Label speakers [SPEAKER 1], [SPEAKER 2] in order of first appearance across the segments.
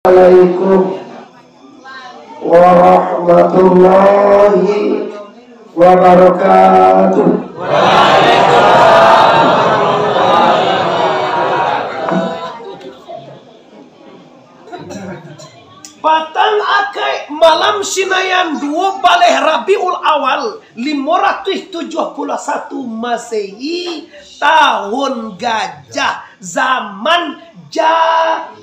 [SPEAKER 1] Assalamualaikum warahmatullahi wabarakatuh.
[SPEAKER 2] Patang akai malam sinayan 2 baleh Rabiul Awal 571 Masehi, tahun gajah, zaman jahiliyah.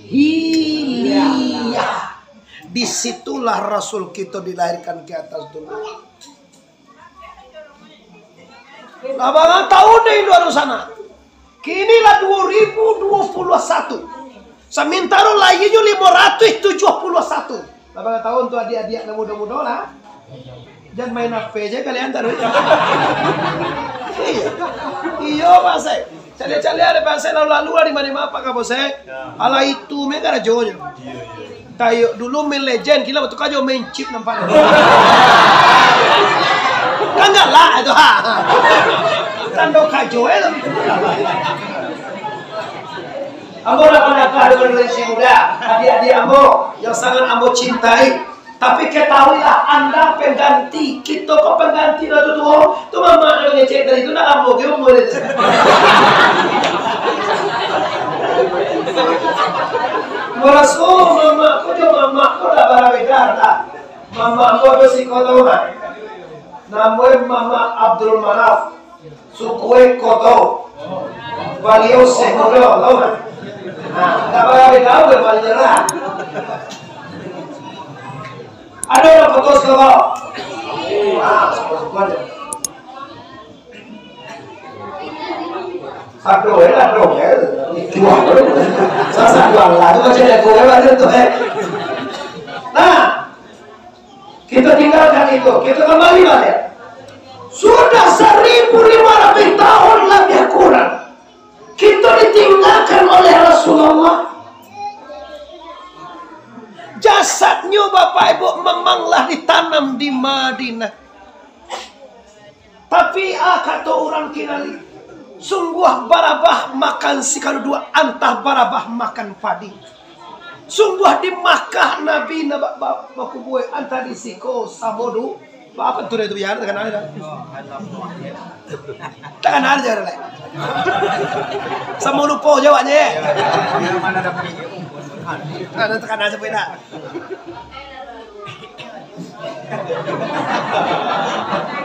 [SPEAKER 2] Disitulah Rasul kita dilahirkan ke atas dunia. Labangan tahun dari luar sana. Kinilah 2021. Sementara lainnya 571. Labangan tahun tuh adik-adik muda-muda lah. Jangan main HP aja kalian taruh. Iya Pak Sek. Cali-cali ada Pak Sek lalu-lalu di mana-mana Pak Kak Sek. Ala itu mereka ada jodohnya. Tayo dulu main legend kita betul aja main chip nampaknya. Kan enggak lah itu ha. Tando kajo itu. Ambo nak ada generasi muda, adik-adik Ambo yang sangat Ambo cintai. Tapi ketahuilah Anda pengganti, kita kok pengganti lah tu mama ada ngecek dari itu nak Ambo ke umur itu. Marasu mama, kau dah berbeda dah. Mama kau tu si kau tahu tak? Namanya Mama Abdul Manaf, suku kau tahu. Beliau sekolah tahu tak? Tak berbeda tahu berbalera. Ada orang foto sekolah. Sekolah. Satu lah dong ya. Jual. Saya jual lah. Itu macam ada kowe ada tu Nah, kita tinggalkan itu. Kita kembali balik. Sudah 1500 tahun lebih kurang. Kita ditinggalkan oleh Rasulullah. Jasadnya Bapak Ibu memanglah ditanam di Madinah. Tapi kata orang kinali, sungguh barabah makan sikal dua, antah barabah makan padi. Sungguh di Makkah Nabi baku buai antah di siko samodu. Apa tu itu biar tekan ada. Tekan ada lah. Samodu po jawabnya. Mana dapat ada tekan aja beda.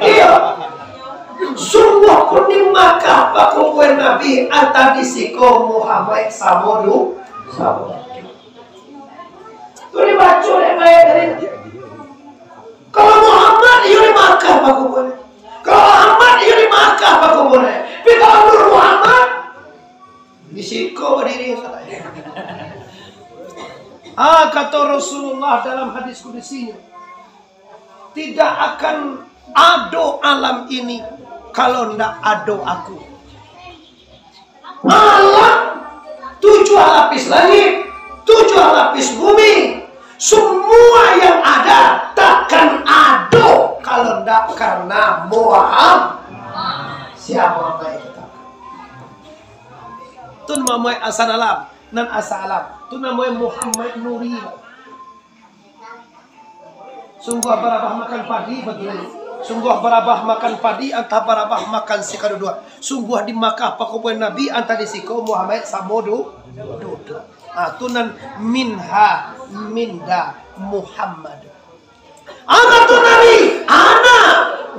[SPEAKER 2] Iya. Sungguh pun di Makkah baku buai Nabi antah di siko Muhammad samodu. Tu dibaca oleh dari. Kalau Muhammad ia di Makkah baku boleh. Kalau Muhammad ia di Makkah baku boleh. Tapi kalau Nur Muhammad di siko berdiri katanya. Kata Rasulullah dalam hadis kudusinya, tidak akan ada alam ini kalau tidak ada aku. Alam 7 lapis langit, 7 lapis bumi, semua yang ada takkan ada kalau tidak karena Muhammad. Siapa yang kita? Tun mamai asal alam nan asal alam. Tun namanya Muhammad Nuri. Sungguh barabah makan padi betul. Sungguh barabah makan padi antah barabah makan sikadu dua. Sungguh di Makkah pakubuan Nabi antah di siko Muhammad samodu dudu. Tunan minha minda Muhammad. Ana tu Nabi, ana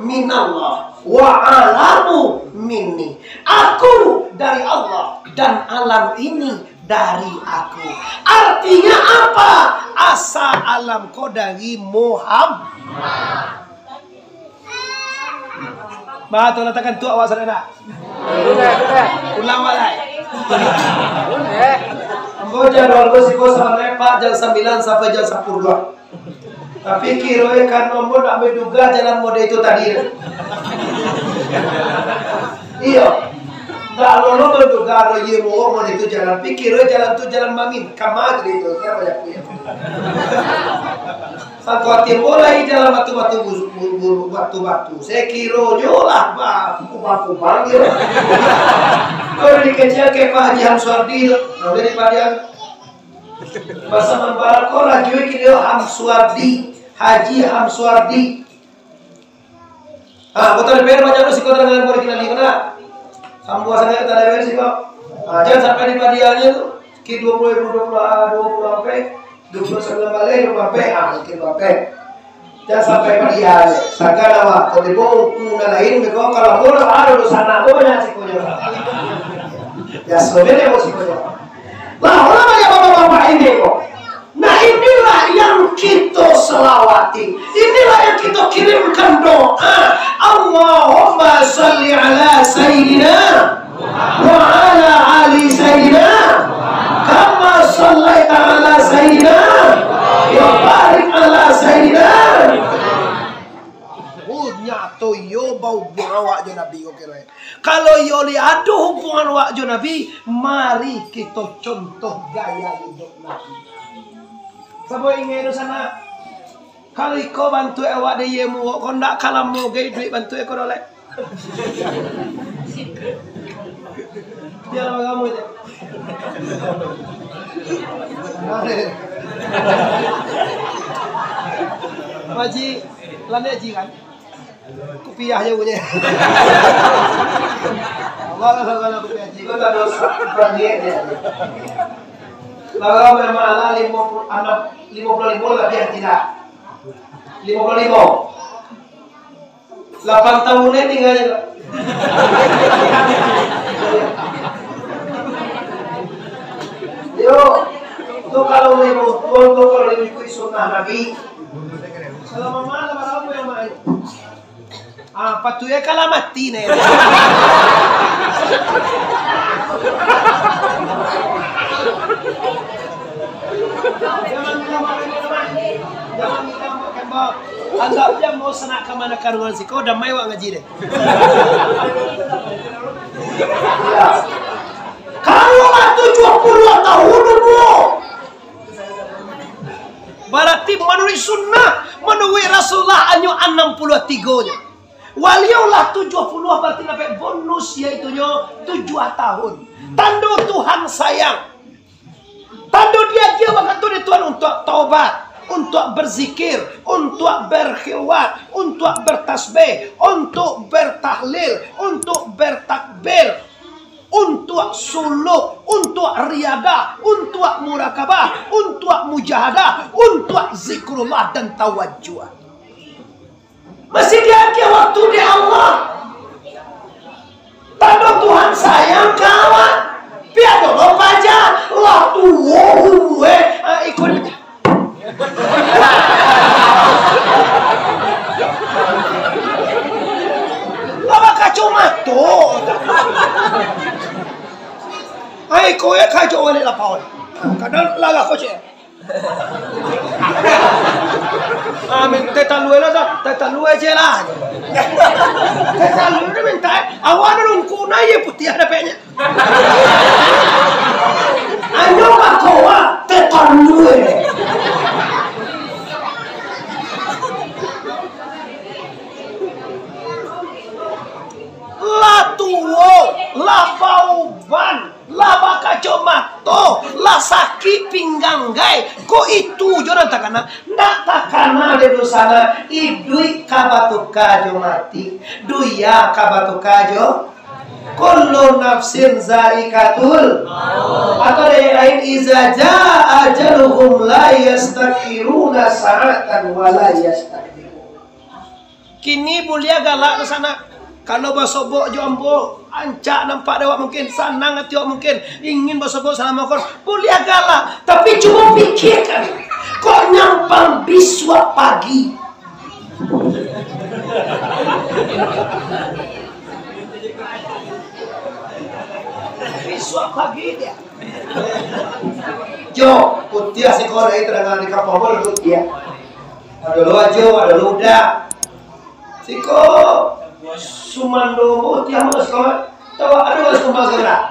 [SPEAKER 2] minallah wa alamu minni. Aku dari Allah dan alam ini dari aku. Artinya apa? Asa alam kau dari Muhammad. Betul letakkan tu awak saudara. Ulang walai. Ambo jadwal siko sampai Pak jam 9 sampai jam 10. Tapi kira kan Ambo tak menduga jalan mode itu tadi. Iya. Tak lolo menduga roye mode itu jalan. Pikir jalan tu jalan Mamin. Kamad itu saya banyak punya. Satu mulai jalan batu-batu. Saya kira jolah batu panggil. Kalau dikecil ke Pak Haji Hamsuardi, dari Pak Masa membarako rajui kini Hamsuardi, Haji Hamsuardi. Kota DPR banyak tu sikot dengan boleh kita lihat. Sambuah sangat kita DPR sikot. Jangan sampai di padiannya tu. Ki 20 apa? 29 balik 20 apa? Mungkin apa? Jangan sampai padiannya. Sagara awak. Kalau di bawah kuna lain, kalau mula ada di sana banyak sikotnya. Ya sebenarnya mau sikotnya. Lah orang banyak bapak-bapak ini kok. Nah inilah yang kita selawati. Inilah yang kita kirimkan doa. Allahumma salli ala Sayyidina wa ala ali Sayyidina kama sallaita ala Sayyidina wa barik ala Sayyidina. Nyato yo bau hubungan awak jo Nabi kok kira. Kalau yo lihat hubungan awak jo Nabi, mari kita contoh gaya hidup Nabi. Sabo ingin di sana. Kalau iko bantu awak dia mu, kau ndak kalah mu gay duit bantu iko dolek. Dia lama kamu itu. Maji, lande ji kan? Kopiah aja punya. Allah kopiah ji. Kau tak dosa berdiet dia. Kalau memang ala 55 lebih tidak 55 8 tahunnya tinggal yo tuh kalau ikut sunnah Nabi selama malam apa yang main apa tuh ya kalau mati nih. Jangan makan bau. Anggap dia mau senak ke mana karungan si kau damai wak ngaji deh. Ya. Kalau 70 tahun dulu. Berarti menurut sunnah, menurut Rasulullah anyo 63-nya. Waliaulah 70 berarti dapat bonus yaitu 7 tahun. Tanda Tuhan sayang. Tanda dia waktu Tuhan untuk taubat. Untuk berzikir, untuk berkhilwat, untuk bertasbih, untuk bertahlil, untuk bertakbir, untuk suluk, untuk riadah, untuk murakabah, untuk mujahadah, untuk zikrullah dan tawajjuh. Masih dia waktu di Allah. Tanda Tuhan sayang kawan. Biar dulu aja lah tuh ikut. Lama kacau mato. Hai kau ya kacau balik lapau. Kadang laga kau cek. Amin tetalu lah tetalu aja lah. Tetalu ni minta awan rungku na ye putih ada penya. Anyo makowa tetalu. La tuwo, la bauban, la bakaco mato, la sakit pinggang gai. Ko itu joran takana, ndak takana de dosana idui kabatuka jo mati, duya kabatuka jo. Kullu nafsin zaikatul atau yang lain iza jaa ajaluhum la yastakiruna sa'atan wa la yastakbirun. Kini mulia galak ke sana. Kalau basobok jombo ancak nampak dewak mungkin sanang hati awak mungkin ingin basobok salam makor boleh galak tapi cuma pikirkan kok nyampang biswa pagi. Biswa pagi dia. Jo, putih sekolah itu dengan di kapal putih. Ada lu aja, ada lu udah. Siko Sumando putih apa sekolah? Tahu ada nggak sekolah sekarang?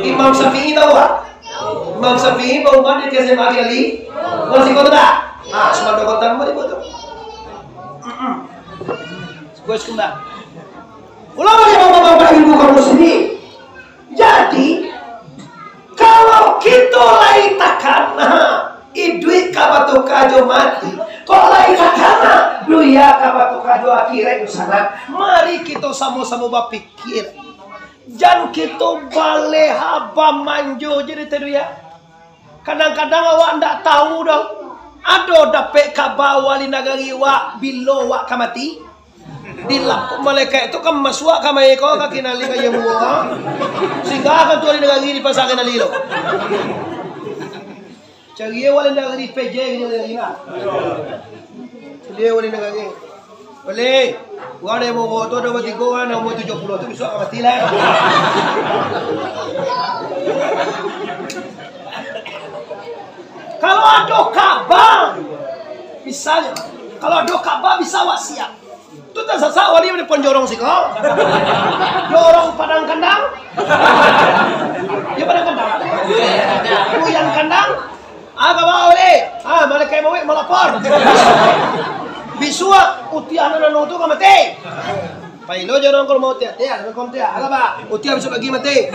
[SPEAKER 2] Imam Syafi'i tahu tak? Imam Syafi'i baru mandi ke SMA kali. Masih kau tak? Sumando kota mana itu? Gue sekolah. Ulama yang bapak-bapak ibu kamu sendiri. Jadi kalau kita lain takkan jo mati. Kok lain kakana lu ya kabatu kado akhirnya itu sana. Mari kita sama-sama berpikir. Jangan kita balik haba manjo jadi tedu ya. Kadang-kadang awak ndak tahu dong. Ada dapet kabar wali nagari wak bilo wak kamati. Dilap malaikat itu kan masuk kama eko ka kinali kaya mo. Sehingga akan tuh wali nagari di pasar kinali lo. Cari wali nagari PJ gitu lagi na. Dia wali nagari. Boleh. Wala mo ko to dapat iguan ang mo 70 to bisa kamati lang. Kalau ada kabar, misalnya, kalau ada kabar bisa wasiat. Itu tak sasa wali mana penjorong sih kau? Jorong padang kandang? Ya padang kandang. Yang kandang? Agak mau oleh. Malah kayak mau melapor. Bisua utian na nuto ka mati. Pailo jorong kalau mau tiap tiap, kalau tiap, agak ba? Utian bisa bagi mati.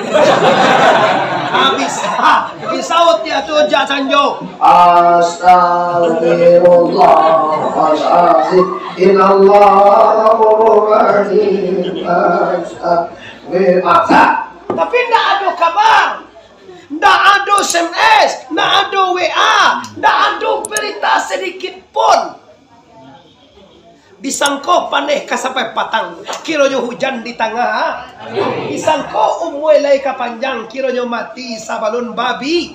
[SPEAKER 2] Bisa utian tu jatan jo. Astagfirullah, tapi tidak ada kabar, tidak ada SMS, tidak ada WA, tidak ada berita sedikit pun. Disangko paneh kasampai patang, kironyo hujan di tengah. Disangko umuai lai kapanjang, kironyo mati sabalun babi.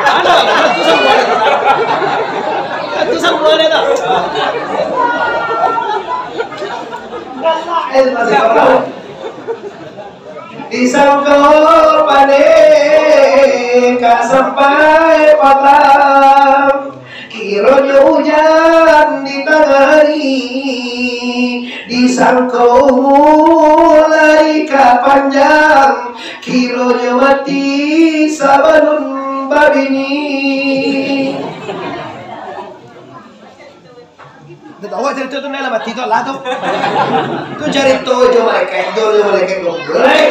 [SPEAKER 2] Ada, itu semua ada. Disangko paneh kasampai patang. Kironyo hujan di tengah hari, disangkau mulai kapanjang, kironyo mati sabalun babini. Tahu cerita tu nela mati tu lah tu. Tu cerita jo mereka, boleh.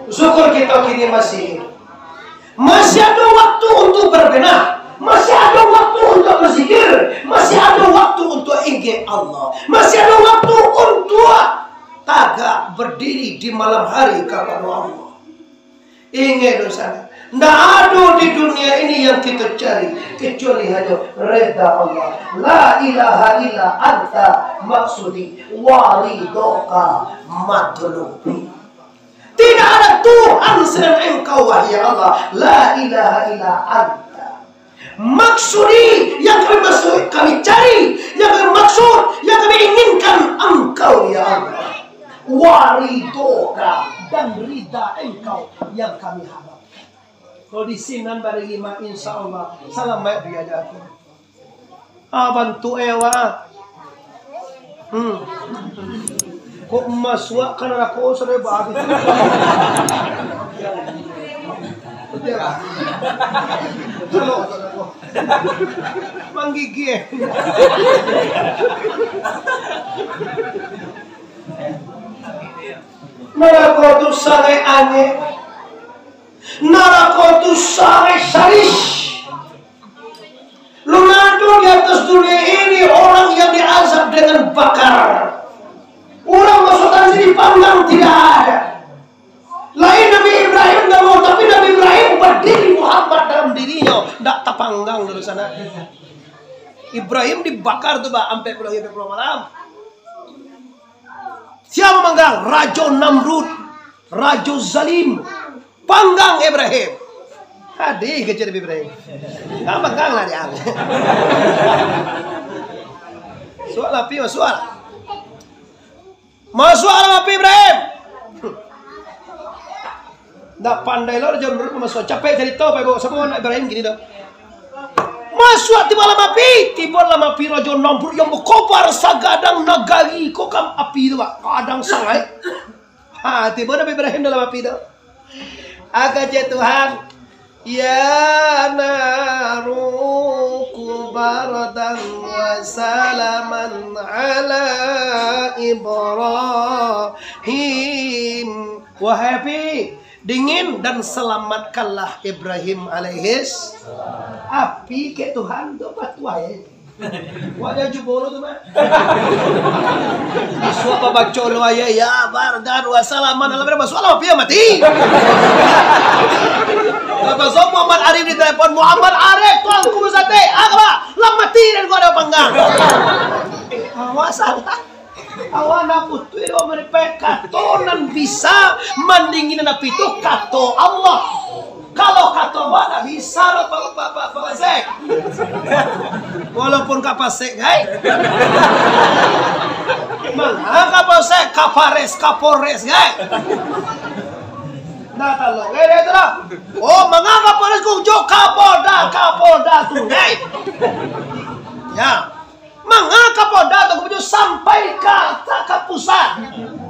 [SPEAKER 2] Syukur kita kini masih ada waktu untuk berbenah, masih ada waktu untuk berzikir, masih ada waktu untuk ingat Allah, masih ada waktu untuk tagak berdiri di malam hari kepada Allah. Ingat dosa, tidak ada di dunia ini yang kita cari kecuali hanya reda Allah. La ilaha illa anta maksudi walidoka matlubi. Tidak ada Tuhan selain Engkau wahai Allah. La ilaha illa anta. Maksudi yang kami cari, yang kami maksud, yang kami inginkan Engkau ya Allah. Waridoka, dan rida Engkau yang kami harap. Kalau di sini bari lima insya Allah salam baik diajarkan. Bantu ewa. Kok masuk karena aku sudah bagus. Halo, manggigil. Narako tu sangat aneh. Narako tu sangat sadis. Lunado di atas dunia ini orang yang diazab dengan bakar. Orang masukkan sini dipanggang tidak ada. Lain Nabi Ibrahim nggak mau, tapi Nabi Ibrahim berdiri Muhammad dalam dirinya, tidak terpanggang dari sana. Ibrahim dibakar tuh bah, sampai pulau malam. Siapa manggang? Raja Namrud, Raja Zalim, panggang Ibrahim. Adik kecil Ibrahim, nggak panggang lah dia. Soal api, soal. Masuk alam api Ibrahim. Nggak pandai lo jangan berapa masuk capek cerita Pak Ibu semua anak Ibrahim gini dah. Masuk di malam api, tiba malam api Raja Namrud yang berkobar sagadang nagari kokam api itu Pak, kadang sangai. Tiba Nabi Ibrahim dalam api itu. Agak Tuhan, ya naruku baradan wa salaman ala Ibrahim. Wahai api, dingin dan selamatkanlah Ibrahim alaihis api ke Tuhan tu patwa ya. Wajah jubolo tu mah. Iswa pa bagcolo aya ya bardan wa salaman ala berapa soal apa mati. Apa so Muhammad Arif di telepon Muhammad Arif tuang ku sate. Apa? Lam mati dan gua ada panggang. Awas salah. Awana putu itu mereka katonan bisa mendingin api itu kato Allah. Kalau kato mana bisa loh pak Sek. Walaupun kapasek, guys. Mana kapasek, kapores, guys. Nah kalau gede itu lah. Oh, mana kapores kunjung kapolda tuh, guys. Ya. Mengapa Polda tu kemudian sampai ke pusat.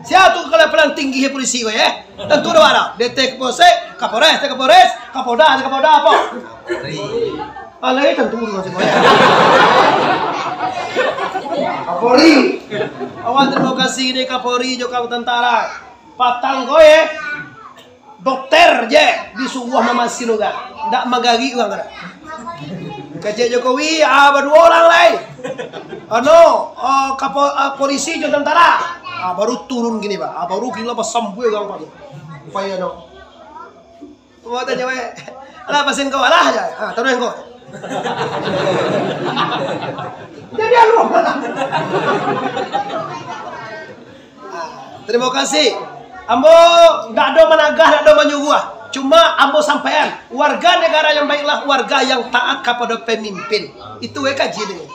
[SPEAKER 2] Siapa tu kelepalan tinggi polisi ya? Tentu dah ada. Detek polsek, kapolres, kapolda apa? Alai tentu dulu semua. Kapolri. Awan terima kasih ni Kapolri juga tentara. Patang kau ya. Dokter je disuguh nama sinuga. Ndak magagi uang kada. Kecil Jokowi, berdua orang lain. Polisi dan tentara. Baru turun gini pak. Baru gila pas sampai gang pak. Upaya no. Mau tanya we, lah pasin kau lah aja. Terus kau. Jadi lu. Terima kasih. Ambo ndak ada menagah, ndak ada menyuguh. Cuma ambo sampaian, warga negara yang baiklah warga yang taat kepada pemimpin. Itu kaji ini.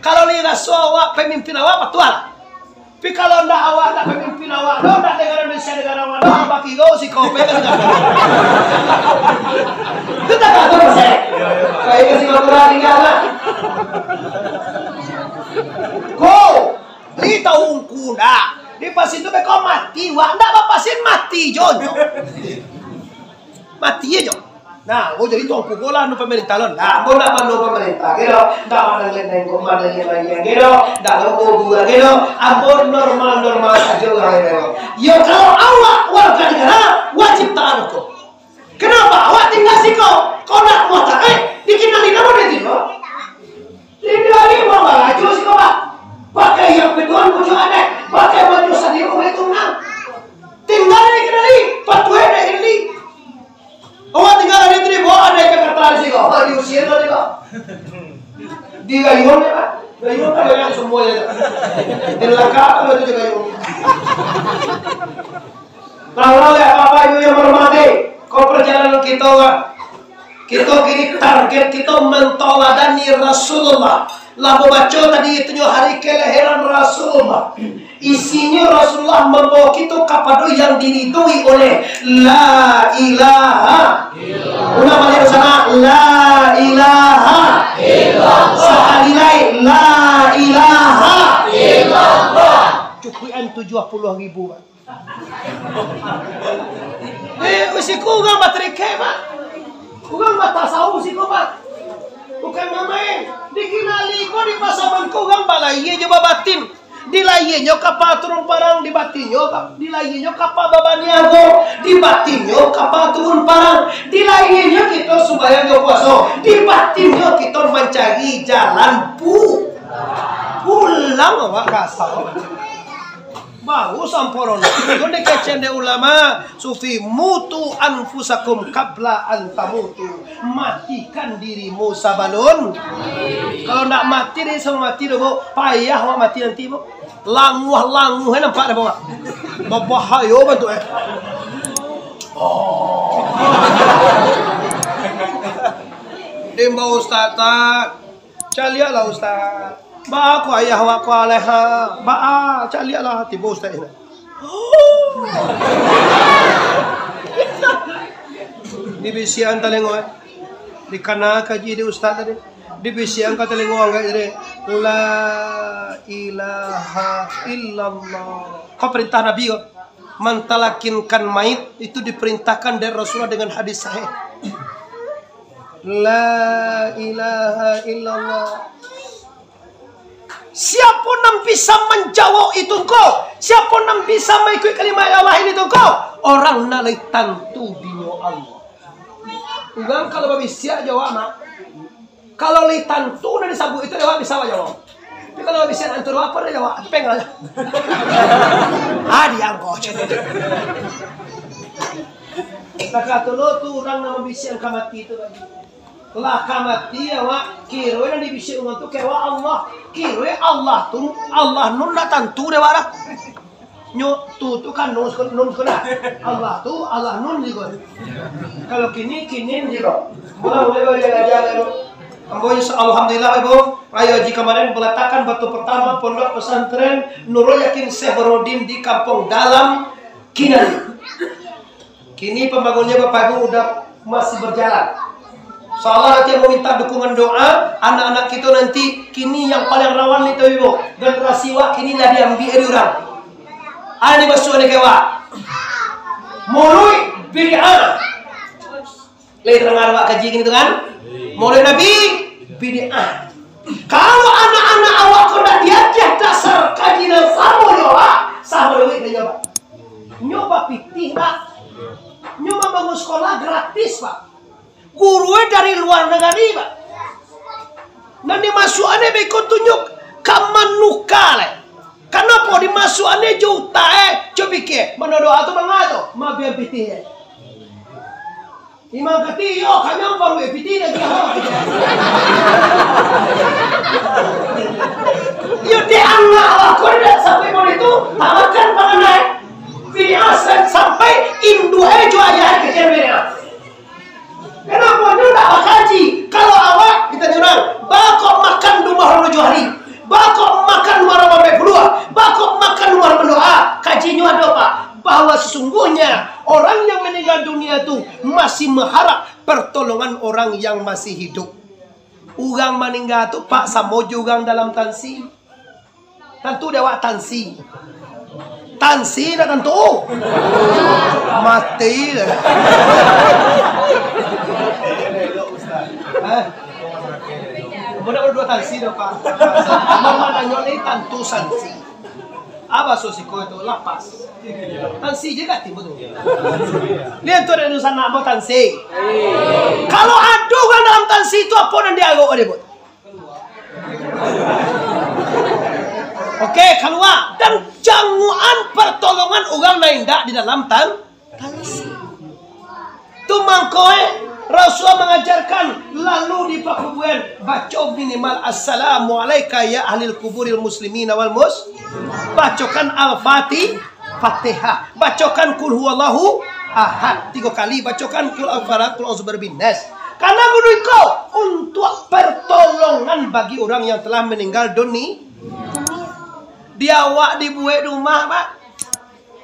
[SPEAKER 2] Kalau ni rasa awak pemimpin awak betul. Tapi kalau ndak awak ndak pemimpin awak, ndak negara Indonesia negara awak, ndak bagi kau si kau pegang. Itu tak tahu saya. Kayak si kau berani lah. Kau, ni tahu kuda. Di pasin tu kau mati, wak ndak pasin mati John. Mati aja. Nah, gua jadi tuang pukulan nu pemerintah lon. Nah, gua nak pandu pemerintah, gitu. Ndak mana lain komando yang lain, gitu. Ndak gua gua, gitu. Abon normal saja gitu. Ya kalau awak warga negara wajib taat hukum. Kenapa? Awak tinggal sih kau nak mau tak? Dikenali nama dia tu. Dikenali mau baju sih kau pak. Pakai yang betuan kucu aneh, pakai baju sendiri itu nang. Tinggal dikenali, patuai dikenali. Awak tinggal di sini, bawa ada yang kata sih kau, di usia tu kau. Di gayung ni kan, gayung kan yang semua je. Di lengkap kalau tu gayung. Kalau ya Bapak Ibu yang hormati, kau perjalanan kita kini target kita mentoladani Rasulullah. Lalu baca tadi itu hari kelahiran Rasulullah. Isinya Rasulullah membawa kita kepada yang diridhoi oleh La ilaha illallah. Ulang balik bersama La ilaha illallah. Sekali lagi La ilaha illallah. Cukupan 70.000 pak. Usi kurang baterai pak. Kurang mata sahu si pak. Bukan mamain. Dikenali kau di pasaman kurang balai je babatin. Dilayinyo kapal turun parang dibatinyo, dilayinyo kapal babaniago, dibatinyo kapal turun parang, dilayinyo kita supaya nyo puasa, dibatinyo kita mencari jalan pulang awak kasar. Baru samporon. Kone kecende ulama sufi mutu anfusakum qabla antamutu. Matikan dirimu sabalun. Kalau ndak mati deh sama mati dobo payah wa mati nanti bo. Languh nampak dah bawa. Babahayo betul Oh. Demba ustaz tak. Calialah ustaz. Ba aku ayah wa ku aleha. Ba calialah tiba ustaz ini. Di bisian talengo di kana kaji di ustaz tadi. Di bisian ka talengo angga dire la ilaha illallah. Kau perintah Nabi kok mentalakinkan mayit itu diperintahkan dari Rasulullah dengan hadis sahih. La ilaha illallah. Siapa yang bisa menjawab itu kau? Siapa yang bisa mengikut kalimat Allah ini tu kau? Orang nalai tantu binyo Allah. Ugang kalau babi siap jawab mak. Kalau li tantu na disabut itu jawab bisa jawab. Tapi kalau babi siap antur apa dia jawab? Pengal aja. Diangkut. Kata lo tu orang nama bisi yang kamati itu lagi. Lah kamati awak kiro yang dibisi orang tu kewa Allah. Kiro Allah tu Allah nun datang tu dewa dah. Nyo tu kan nun kena. Allah tu Allah nun juga. Kalau kini juga. Boleh jaga. Amboy alhamdulillah ibu. Ayo jika kemarin meletakkan batu pertama pondok pesantren Nurul Yakin Syekh di Kampung Dalam Kinani. Kini pembangunnya Bapak Ibu udah masih berjalan. Soalnya nanti mau minta dukungan doa anak-anak kita nanti kini yang paling rawan itu Ibu. Generasi wak kini dah diambil orang. Ada di basuh ada kewa. Mulai bid'ah. Lain dengar wak kaji gini tu kan? Mulai Nabi bid'ah. Kalau anak-anak awak kena diajar dasar kaji dan sama duit dia nyoba. Nyoba pitih tak? Nyoba bangun sekolah gratis pak. Gurunya dari luar negeri pak. Nanti masukannya berikut tunjuk kamanukale. Kenapa dimasukannya juta coba pikir. Mana doa tu bangga tu? Ma biar pitih. Imam kati yo kanyang baru pitih lagi yo dianggap aku dah sampai mau itu tawarkan panganai. Biasa sampai Indu aja aja kecil mereka. Kenapa dia tak kaji? Kalau awak kita nyurang, bakok makan rumah orang hari, bakok makan rumah orang keluar, bakok makan rumah berdoa. Kajinya ada pak bahwa sesungguhnya orang yang meninggal dunia itu masih mengharap pertolongan orang yang masih hidup. Orang meninggal tu pak samojo orang dalam tansi, tentu dewa tansi. Tansi dah tentu mati dah. Mana berdua tansi dah pak. Mama tanya ni tentu sansi. Apa sosiko itu lapas. Tansi je kat betul. Lihat tu ada nusan nama tansi. Kalau ada orang dalam tansi itu apa yang dia agak ada buat? Oke, keluar dan jangguan pertolongan orang lain tak di dalam tansi. Tu mangkoe Rasulullah mengajarkan lalu di pakuburan baca minimal assalamualaikum ya ahli kuburil muslimin wal mus. Bacakan al-Fatihah, bacakan kul huwallahu ahad 3 kali, bacakan kul al-falaq kul a'udzu birabbin nas. Karena guru kau untuk pertolongan bagi orang yang telah meninggal dunia. Dia awak dibuat rumah pak.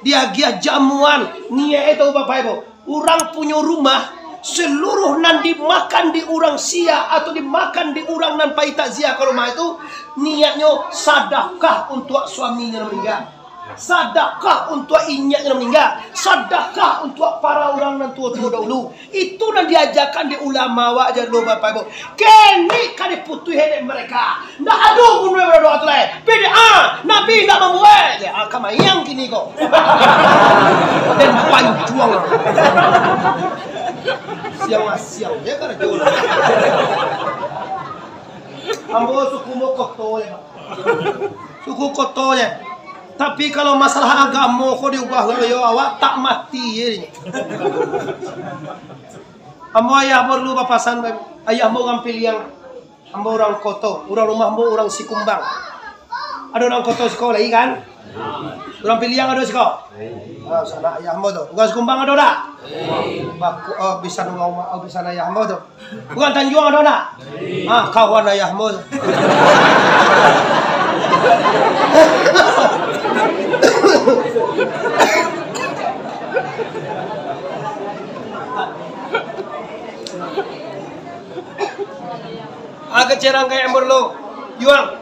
[SPEAKER 2] Dia gia jamuan. Niat itu bapak ibu. Orang punya rumah. Seluruh nan dimakan di orang sia atau dimakan di orang nan pai takziah ke rumah itu. Niatnya sedekah untuk suaminya meninggal. Sedekah untuk inyaknya meninggal. Sedekah untuk para orang nan tua-tua dahulu. Itu yang diajarkan di ulama awak ajar lo bapak ibu. Kini kan diputuhi mereka. Ndak ada pun berdoa tu lain. Bid'ah. Nabi tak membuat. Ya kamu yang kini kok. Dan panjuang. Siang ya kan jauh. Ambo suku mo koto ya. Suku koto ya. Tapi kalau masalah agama kau diubah yo awak tak mati ya. Ambo ayah perlu papasan ayah mau ngambil yang ambo orang koto, orang rumahmu orang Sikumbang. Ada orang koto sekolah kan? Orang pilihan ada sekolah. Ah sana ayah ambo tu. Orang Sikumbang ada tak? Baku bisa nungau bisa ayah ambo tu. Bukan Tanjung ada tak? Ah kawan ayah ambo tu. Agak cerang kayak berlo, juang.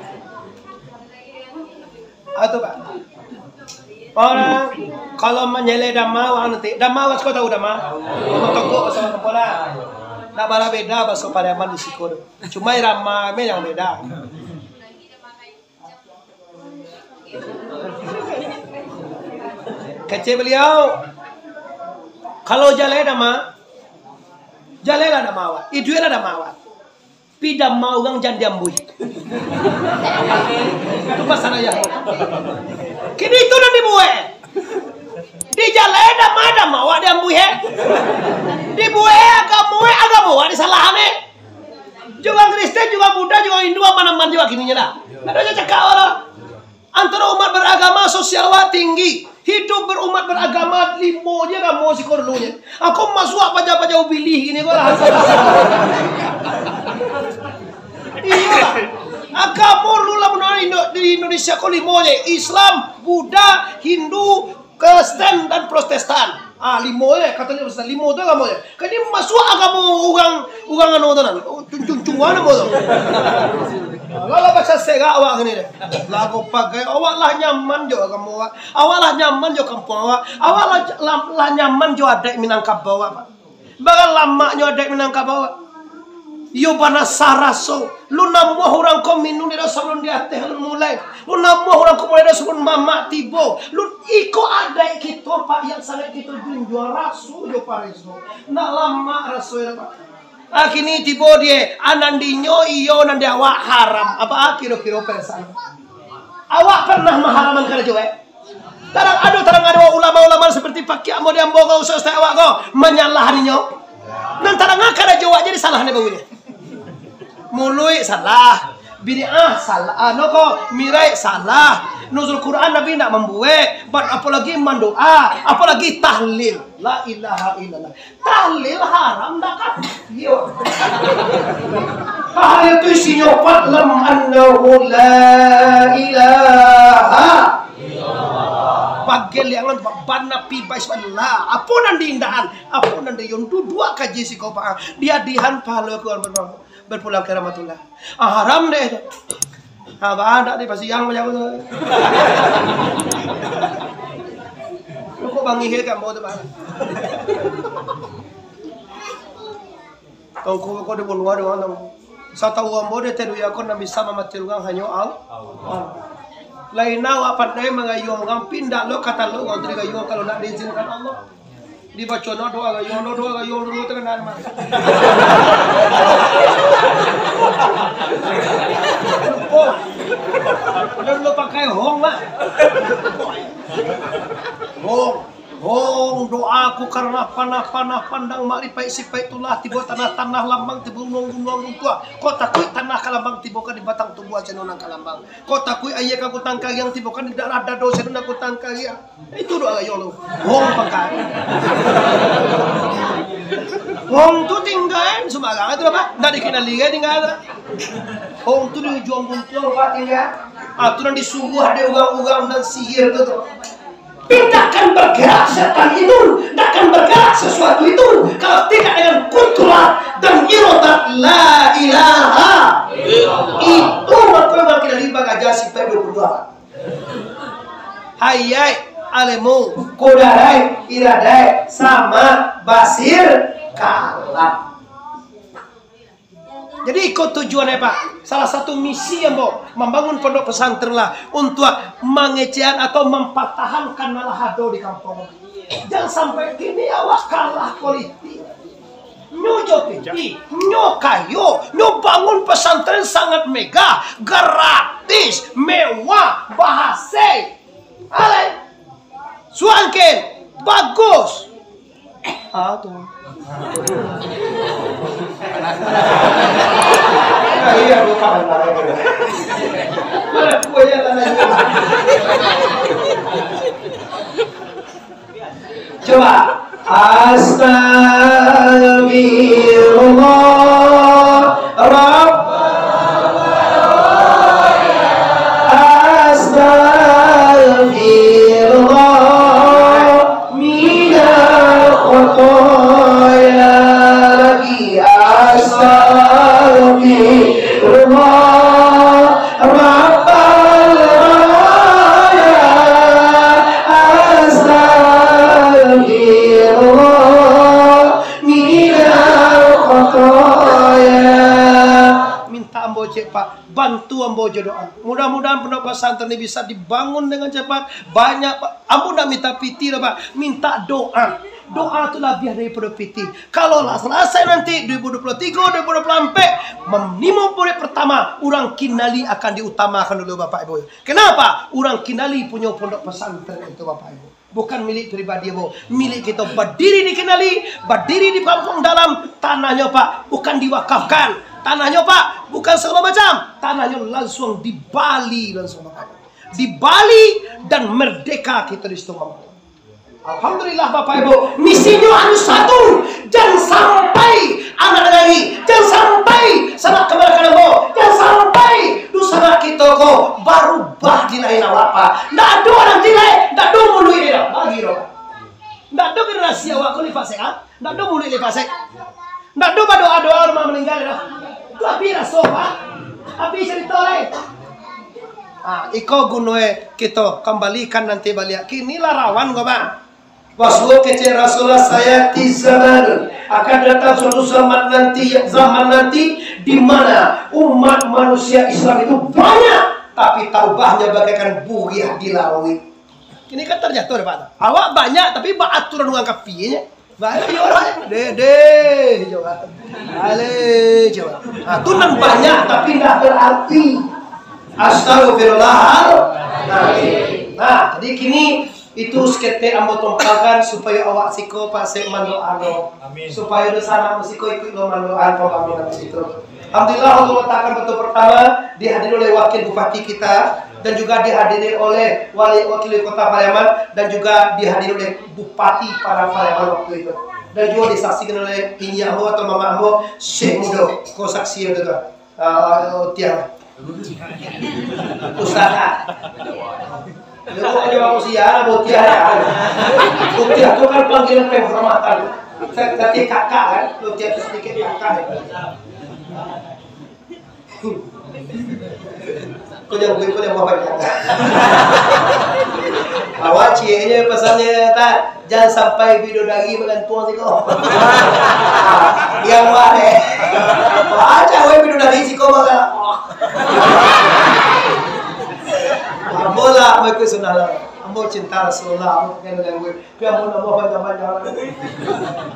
[SPEAKER 2] Atau pak? Orang kalau menyele dama nanti dama was kau tahu dama? Toko sama kepala. Tak bala beda bahasa Pariaman di Sikor. Cuma irama yang beda. Kece beliau. Kalau jale nama, jale lah nama awak. Itu lah nama awak. Pida mau orang jandiambui. Itu pasal ya. Kini itu nanti buat. Di jale nama awak diambui he. Di buat agama di salah ane. Juga Kristen, juga Buddha, juga Hindu, mana-mana juga gini dah. Ada cakap orang. Antara umat beragama sosial tinggi, hidup berumat beragama limo je kan mau sikor dulunya. Aku masuk apa jauh pilih gini kok lah. Iya, agama lula di Indonesia kok limo je. Islam, Buddha, Hindu, Kristen dan Protestan. Limo je katanya Protestan limo tu agama je. Kan ini masuk agama orang anu tu nan. Cungcungan apa tu? Kalau bahasa sega awak ni deh. Lagu pakai awak lah nyaman jo kamu awak. Awak lah nyaman jo kampung awak. Awak lah nyaman jo adek Minangkabau awak. Bagai lama jo adek Minangkabau awak. Yo bana saraso. Lu namuh orang kau minum dia sebelum dia teh lu mulai. Lu namuh orang kau mulai sebelum mama tibo. Lu iko adek kita pak yang sangat kita jual rasu jo pariso. Nak lama rasu ya pak. Kini tiba dia anandinyo iyo nandi awak haram apa kira-kira perasaan awak pernah mengharamkan kerja tarang ada ulama-ulama seperti Pak Kiai mau diambo kau ustaz awak kau menyalahninya nan tarang kada jawab jadi salah ne baunya mului salah bid'ah salah kok mirai salah nuzul Quran Nabi nak membuat apalagi mendoa apalagi tahlil la ilaha illallah tahlil haram dah kan yo tahlil itu isinya fa'lam annahu la ilaha illallah bagel yang bana pi bismillah apa nanti indahan apa nanti yon dua kaji si kau pak dia dihan pahala keluar berpulang ke rahmatullah haram deh ada di Pasiang macam tu. Lu kok bangihil kan mau tu bang? Tahu kau di luar dengan tahu. Satu orang boleh terus aku nak bisa mematir orang hanya lain awak pandai mengayuh orang pindah lo kata lo ngantri gayuh kalau nak diizinkan Allah. Dibaca doa gayuh dulu terkenal mah. Udah lu pakai hong lah. Hong doaku karena panah pandang maripai sipai itulah tiba tanah lambang tiba gunung tua. Kota kui tanah kalambang tiba kan di batang tubuh aja nonang kalambang. Kota kui ayah kaku tangkal yang tiba kan di darah dado sedang aku tangkal ya. Itu doa ayo lu. Hong pakai. Hong tu tinggal sembarang itu apa? Nggak dikenal liga tinggal. Hong tu di juang buntung apa tinggal? Aturan disungguh ada ugang dan sihir tu. Tidakkan bergerak setan itu, takkan bergerak sesuatu itu kalau tidak dengan kudrat dan irodat la ilaha itu makanya kita riba gajah si pedo berdua. Hayai alemu kodarai iradai sama basir kalam. Jadi ikut tujuannya Pak. Salah satu misi yang mau membangun pondok pesantren lah untuk mengecehan atau mempertahankan malahado di kampung. Jangan sampai kini awak kalah politik. Nyojo tinggi, nyokayo, bangun pesantren sangat mega, gratis, mewah, bahasa, alay, suangken, bagus. Tuh. Iya, bukan. Mana kuenya tanahnya? Coba. Astagfirullah Astagfirullah minal khotoya lagi Astagfirullah Rabbal raya Astagfirullah minal khotoya minta ambo cepat bantu ambo doa. Mudah-mudahan pondok pesantren ini bisa dibangun dengan cepat. Banyak Pak. Ambo nak minta piti lah Pak. Minta doa. Doa itu lebih daripada piti. Kalau lah selesai nanti 2023, 2024 menimum murid pertama, orang Kinali akan diutamakan dulu Bapak Ibu. Kenapa? Orang Kinali punya pondok pesantren itu Bapak Ibu. Bukan milik pribadi Ibu, milik kita. Berdiri di Kinali, berdiri di kampung dalam, tanahnya Pak, bukan diwakafkan. Tanahnya Pak, bukan segala macam. Tanahnya langsung di Bali, langsung Bapak. Di Bali dan merdeka kita di situ Bapak. Alhamdulillah Bapak Ibu, misinya harus satu. Jangan sampai anak-anak ini, jangan sampai sama kemerdekaan Ibu, jangan sampai dusana kita kok baru bah di lain apa. Nggak ada orang tilai, nggak ada mulu ini dah, bagi roh. Nggak ada generasi awak kau lipat sek, nggak ada mulu lipat sek, nggak ada doa orang meninggal dah. Tu api rasoba, api cerita lain. Iko gunoi kita kembalikan nanti balik. Kini larawan kau bang. Waslu kece Rasulullah saya di zaman akan datang suatu zaman nanti di mana umat manusia Islam itu banyak tapi taubahnya bagaikan buih di laut. Ini kan terjatuh Pak. Awak banyak tapi aturan ngangkat piye. Banyak orang dede coba. Ale coba. Tunan banyak tapi tidak berarti. Astagfirullahaladzim. Nah, jadi kini itu sekete ambo tompalkan supaya awak siko pasek mandoano supaya dosana musiko ikut lo mandoan kami dalam situ. Alhamdulillah Allah letakkan betul pertama dihadiri oleh wakil bupati kita dan juga dihadiri oleh wakil kota Pariaman dan juga dihadiri oleh bupati para Pariaman waktu itu dan juga disaksikan oleh inya ambo atau mama ambo Syekh Mudo ko saksi itu tiang usaha. Itu aja manusia, butiah ya. Butiah itu kan panggilan penghormatan. Ketika kakak kan, butiah itu sedikit kakak. Kau yang mau baca. Awak cienya pesannya tak, jangan sampai video daging menggantung sih kau. Yang mana? Baca video daging sih kau malah. Bola, aku sunnah lah. Ambo cinta Rasulullah, ambo kena dengan gue. Tapi ambo nak buat panjang-panjang.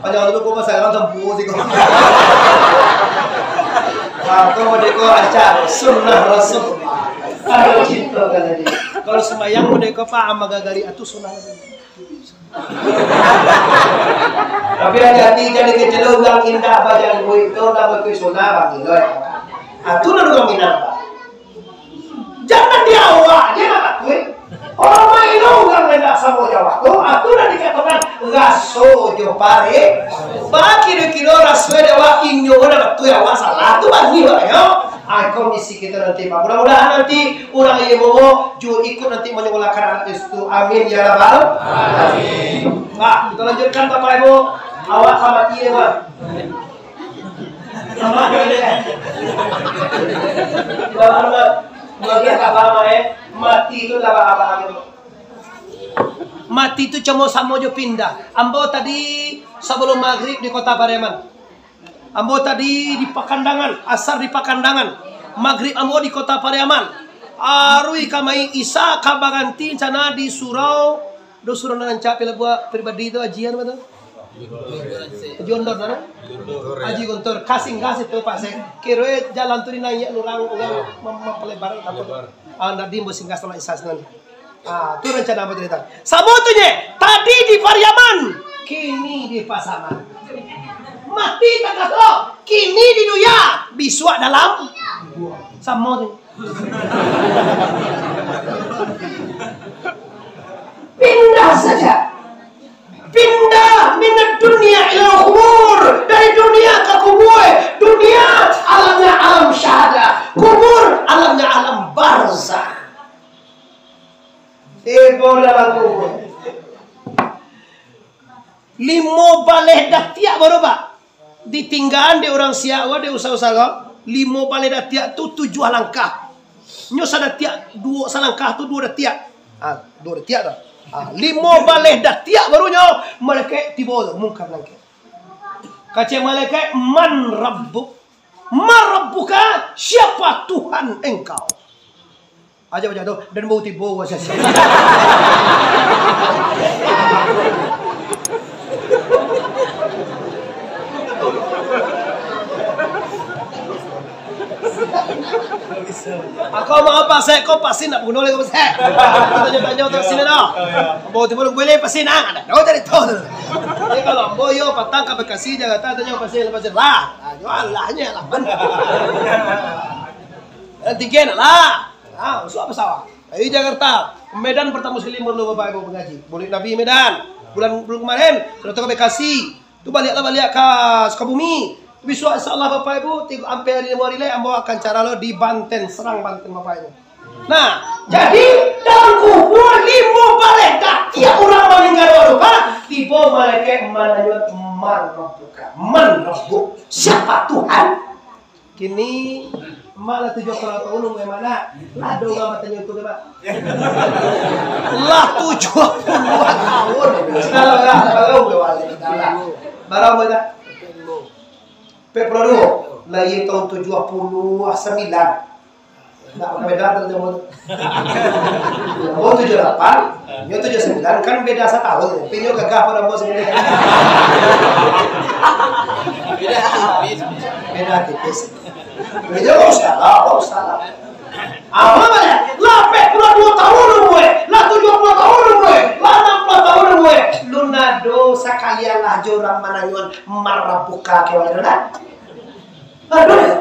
[SPEAKER 2] Panjang itu kau masih orang tempuh sih kau. Kau mau deko acar sunnah Rasulullah. Kalau cinta kan jadi. Kalau sembahyang mau deko pak amagagari atu sunnah. Tapi hati-hati jadi kecelok yang indah bajang gue itu nak buat sunnah bagi lo. Atu nak orang indah. Jangan diawak, dia nak kue. Orang main orang rendah sama Jawa. Aku dah dikatakan raso jo pare. Baki de kilo raso de waking nyo dah betul ya salah tu bagi lah yo. Aku misi kita nanti Pak. Mudah-mudahan nanti orang yang mau juga ikut nanti menyekolahkan anak itu. Amin ya rabbal alamin. Nah, kita lanjutkan Bapak Ibu. Awak sama dia Pak. Sama dia. Bapak bagian apa mati itu apa gitu. Mati itu cuma sama jo pindah. Ambo tadi sebelum maghrib di kota Pariaman. Ambo tadi di Pakandangan, asar di Pakandangan. Maghrib ambo di kota Pariaman. Arui kamai Isa kabaganti sana di surau. Do surau nan capil buat pribadi itu ajian betul. Jondor mana? Aji Gontor kasing kasih tuh Pak Sek. Kira jalan tu naik lurang mempelebar apa? Anda di musim gas sama isas nanti. Tu rencana apa cerita? Sabotunya tadi di Pariaman, kini di Pasaman. Mati tak kata, kini di Duya, bisuak dalam samot. Pindah saja. Pindah minat dunia ila kubur, dari dunia ke kubur. Dunia alamnya alam syahada, kubur alamnya alam barzah. Dalam kubur 5 balai datiak baru Pak ditinggalan di orang siawa di usaha-usaha 5 balai datiak tu 7 langkah nyo sadatiak 2 salangkah tu 2 datiak 2 datiak dah 5 balai datiak barunya malaikat tiba mungkar lagi kaca malaikat man rabbuka siapa siapa Tuhan engkau? Aja baca tuh dan bau tibo wasa. Ako mga pase ko pasin na puno lang ko pase. Tanya terus sini dah. Bau tibo lu boleh pasin ah. Ada dari todo. Ini kalau boyo patang ka bekasi jaga tanya pasin pasin lah. Yo Allahnya lah. Tiga lah. Ah, usul apa sawah? Dari Jakarta, Medan pertama sekali perlu Bapak Ibu mengaji. Boleh Nabi Medan. Bulan kemarin sudah ke Bekasi. Tu balik ke Sukabumi. Besok insyaallah Bapak Ibu sampai hari ini ambo akan cara lo di Banten, Serang Banten Bapak Ibu. Nah, jadi dalam kubur limo malaikat tiap orang meninggal lupa tiba malaikat mananyut manrobuka. Siapa Tuhan? Kini malah 70 tahun mana? Aduh nggak matanya itu pak. Lah 70 tahun. Sekarang baru bewali kita. Baru mana? Februari lagi tahun 79. Nggak pernah beda terjemah. Mau 78, nyo 79 kan beda 1 tahun. Pinyo gagah pada mau sendiri. Beda tipis. Beda salah. Apa ya? Lah 42 tahun gue, lah 70 tahun gue, lah 60 tahun gue. Lunado sekalian lah jorang mananyuan marabuka kewajiban. Aduh ya.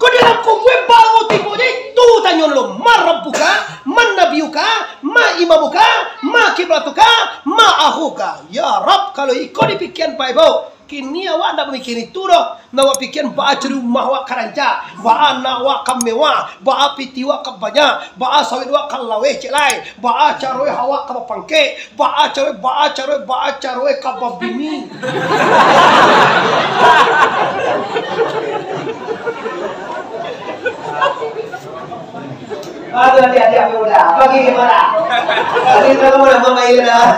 [SPEAKER 2] Kau dalam gue baru tipe itu tanya lo marabuka, manabiuka, ma imabuka, ma kiblatuka, ma ahuka. Ya Rab kalau ikut dipikiran Pak Ibu. Kini awak nak mikir itu doh. Nak pikiran baca rumah awak karanca, baca anak awak kamewa, baca piti awak kabanya, baca sawit awak kalawe celai, baca caroy awak kabapangke, baca caroy kababini. Aduh hati-hati apa udah. Pagi gimana? Tadi kamu udah mamain dah.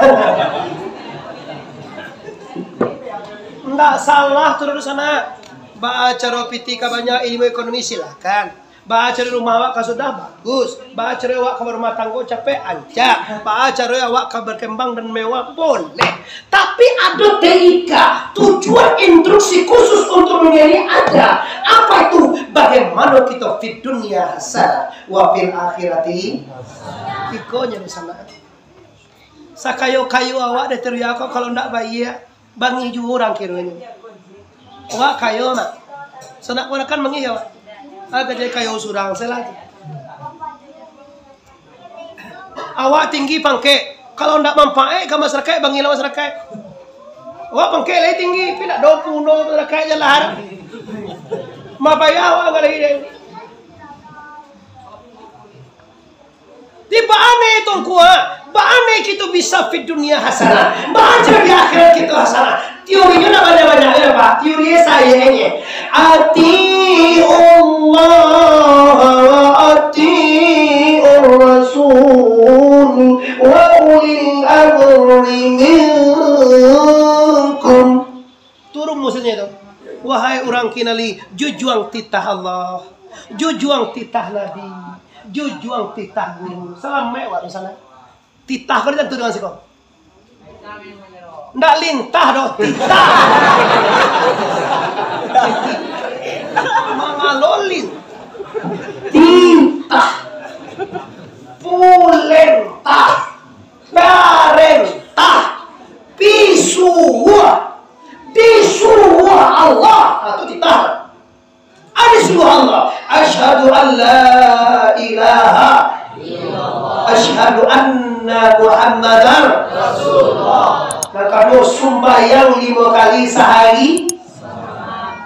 [SPEAKER 2] Enggak salah terus sana. Baca ropiti kabanya ilmu ekonomi silakan. Baca di rumah awak sudah bagus. Baca awak ke rumah tangga capek ancak. Baca awak ke berkembang dan mewah boleh. Tapi ada TIK, tujuan instruksi khusus untuk menjadi ada. Apa itu? Bagaimana kita fit dunia hasanah wa fil akhirati ikonya di sana. Sakayo-kayo awak de teriak kalau ndak bayi ya. Bangi jurang kiranya. Wah kayo nak. Senak mana kan mangi ya. Agak jadi kayo surang selagi. Awak tinggi pangke. Kalau ndak mampai ke masyarakat bangi lah masyarakat. Wah pangke lagi tinggi. Tidak 20 masyarakat je lahar. Mabaya awak enggak lagi deh. Tiba aneh itu kuah. Baane kita bisa fit dunia hasanah. Baca di akhirat kita hasanah. Teorinya nak banyak-banyak ya Pak. Teori saya ini. Ati Allah, ati Rasul, wa ulil amri minkum. Turun musuhnya itu. Wahai orang kinali, jujuang titah Allah, jujuang titah Nabi, jujuang titah guru. Salam mewah di sana. Titah kau tentu dengan sikap. Ndak lintah doh titah. Mangalolin. Titah. Pulentah. Garentah. Pisuwa. Disuwa Allah. Itu titah. Disuwa Allah. Asyhadu an la ilaha asyhadu anna Muhammadar Rasulullah. Nah kalau sumbayang 5 kali sehari,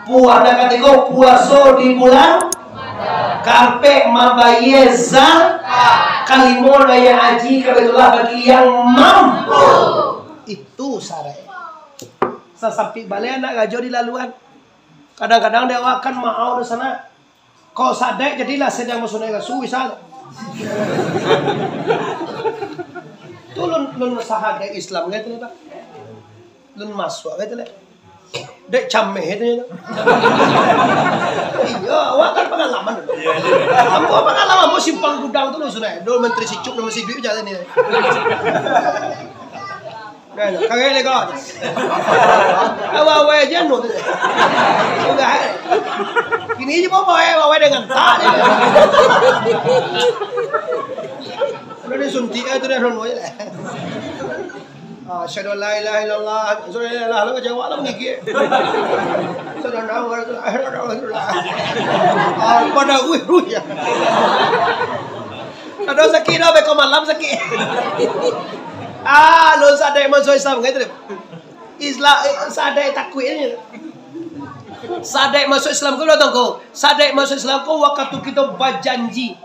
[SPEAKER 2] puasa ketiga puasa di bulan, kampe mabaye zakat, kalimon yang haji kebetulan bagi yang mampu. Itu sarai. Sampai balik anak gajo di laluan. Kadang-kadang dia akan mau di sana. Kau sadek jadilah sedang musuhnya suwi sana. Tulun sahada Islam gitu Pak. Lun masuk gitu lah. Dek cameh itu. Iya, awak kan pengalaman. Apa pengalaman mau simpang gudang terus sudah. Dulu menteri si Cuk nama si Biu jalan ni. Kagak legal. Awal aja no. Enggak. Kini je bawa dengan tak. Kalau dia suntik tu dia ron boleh. Asyhadu an la ilaha illallah, asyhadu an la ilaha illallah jawab lah mengikir. Sallallahu alaihi wasallam. Pada ruh ya. Ada sakit dah beko malam sakit. Lo sadai masuk Islam gitu. Islam sadai takut ni. Sadai masuk Islam kau tahu kau. Sadai masuk Islam kau waktu kita berjanji.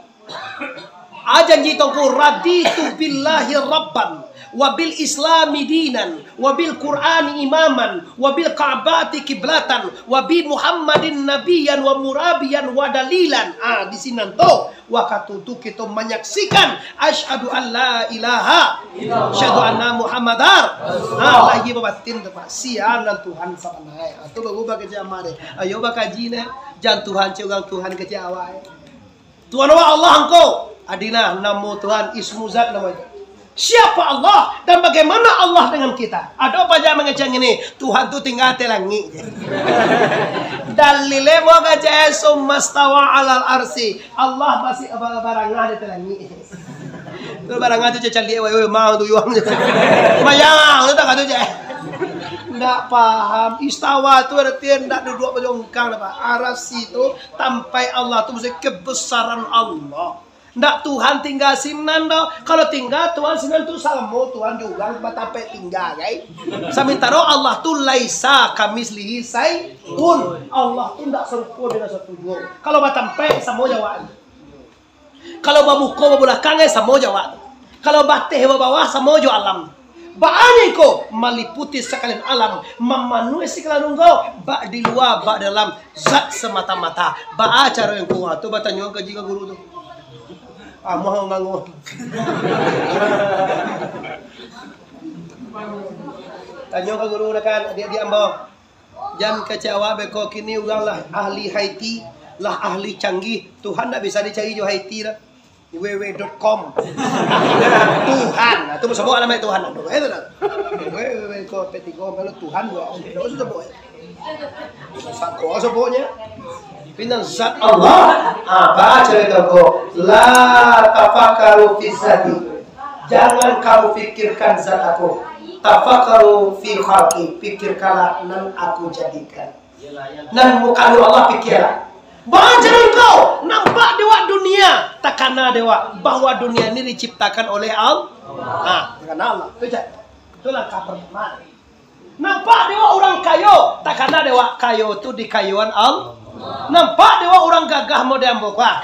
[SPEAKER 2] Janji tongko raditu billahi rabban wa bil islami dinan wa bil qur'ani imaman wa bil ka'bati kiblatan wa bi muhammadin nabiyan wa murabiyan wa dalilan. Di sini nanto waktu itu kita menyaksikan asyhadu an la ilaha asyhadu anna muhammadar lagi batin tu Pak sian dan Tuhan sabanai atau bagu bagi jamare ayo bakaji ne jan Tuhan ceurang Tuhan ke Jawa Tuhan wa Allah engkau adina namo Tuhan ismu zat namanya. Siapa Allah dan bagaimana Allah dengan kita? Ada apa aja mengeceng ini? Tuhan tu tinggal telangi. Dalile mo kaca summastawa alal arsi. Allah masih barangah di telangi. Tu barangah tu cacal dia mau tu yuang. Mayang tu tak kata je. Ndak paham istawa tu artian ndak duduk bejongkang apa. Arasi tu sampai Allah tu mesti kebesaran Allah. Ndak Tuhan tinggal sinan do. Kalau tinggal Tuhan sinan tu salmo Tuhan juga batape tinggal guys. Samintaro Allah tu laisa kamislihi sayun. Allah tu ndak serupa dengan satu dua. Kalau batampe samo jawab. Kalau babuko babulakang samo jawab. Kalau bateh bawah samo jo alam. Baani ko meliputi sekalian alam, memenuhi sekalian engkau, bak di luar, bak dalam, zat semata-mata. Ba cara yang kuat tu batanya ke jika guru tu. Mau nganggo. Tanya ke guru kan dia ambo. Jam kecewa beko kini ulang lah ahli Haiti, lah ahli canggih. Tuhan tak bisa dicari jo Haiti dah. www.com Tuhan, itu sebut alamat Tuhan. Itu dah. www.com kalau Tuhan gua. Itu sebut. Satu sebutnya. Pinang zat Allah. Apa cerita kau? La tafakaru fi zati. Jangan kamu fikirkan zat aku. Tafakaru fi khalqi. Pikirkanlah nan aku jadikan. Nan muka Allah pikirlah. Baca engkau nampak dewa dunia. Takana dewa bahwa dunia ini diciptakan oleh Allah. Takana Allah. Itulah kabar pertama. Nampak dewa orang kayo. Takana dewa kayo itu di kayuan Allah. Nampak dewa orang gagah mau diambok wah.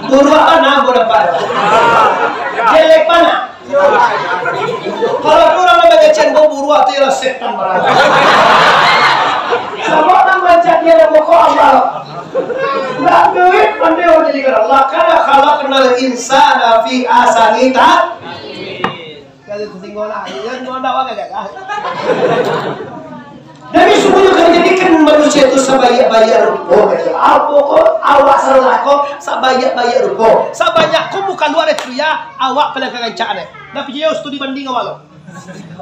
[SPEAKER 2] Buruk mana boleh pada. Jelek mana? Kalau orang namanya kecen buruk itu ialah setan marah. Sebab nama dia nama Allah. Nak duit pandai orang jadi Allah. Karena kalau kenal insan fi asanita. Kalau tinggal lagi, jangan dawa gagah. Nabi sungguh kan jadikan manusia itu sebanyak-banyak rupa. Apa kok awak salah kok sebanyak-banyak rupa. Sebanyak kau bukan luar itu ya awak pada kegancaan. Tapi dia studi banding awal.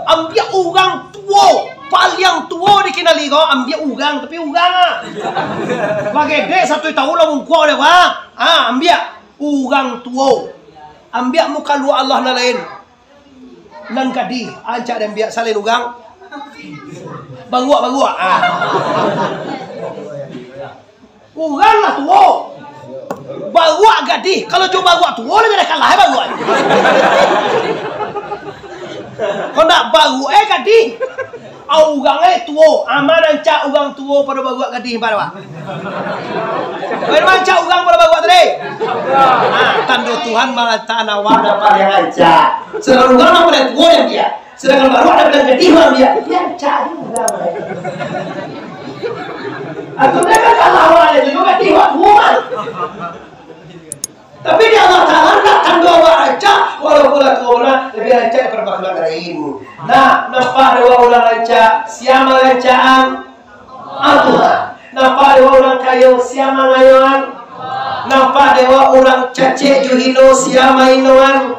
[SPEAKER 2] Ambil orang tua paling tua dikenali kau ambil orang tapi orang. Bagi dek 1 tahun lah mungkuah dia wah. Ambil orang tua. Ambil muka luar Allah lain. Nan kadi ancak dan biak salin orang. Bagua. Orang lah tua. Bagua gadih. Kalau coba bagua tua dia dah kalah bagua. Kau nak bagua gadih. Orang tua. Aman ancak orang tua pada bagua gadih pada wak. Bagaimana ancak orang pada bagua tadi? Tanda Tuhan malah tak nawar dapat yang ancak. Sedangkan orang nak pada tua yang dia. Sedangkan baru ada bilang ketimbang dia cari agama. Atau mereka kalah awalnya juga ketimbang bukan. Tapi dia Allah Ta'ala nakkan doa aja walaupun orang lebih rancak perbakalan lain. Nah, nampak dua orang rancak siapa rancaan siapa ngayoan? Nampak dewa orang cacik juhino siapa inoan?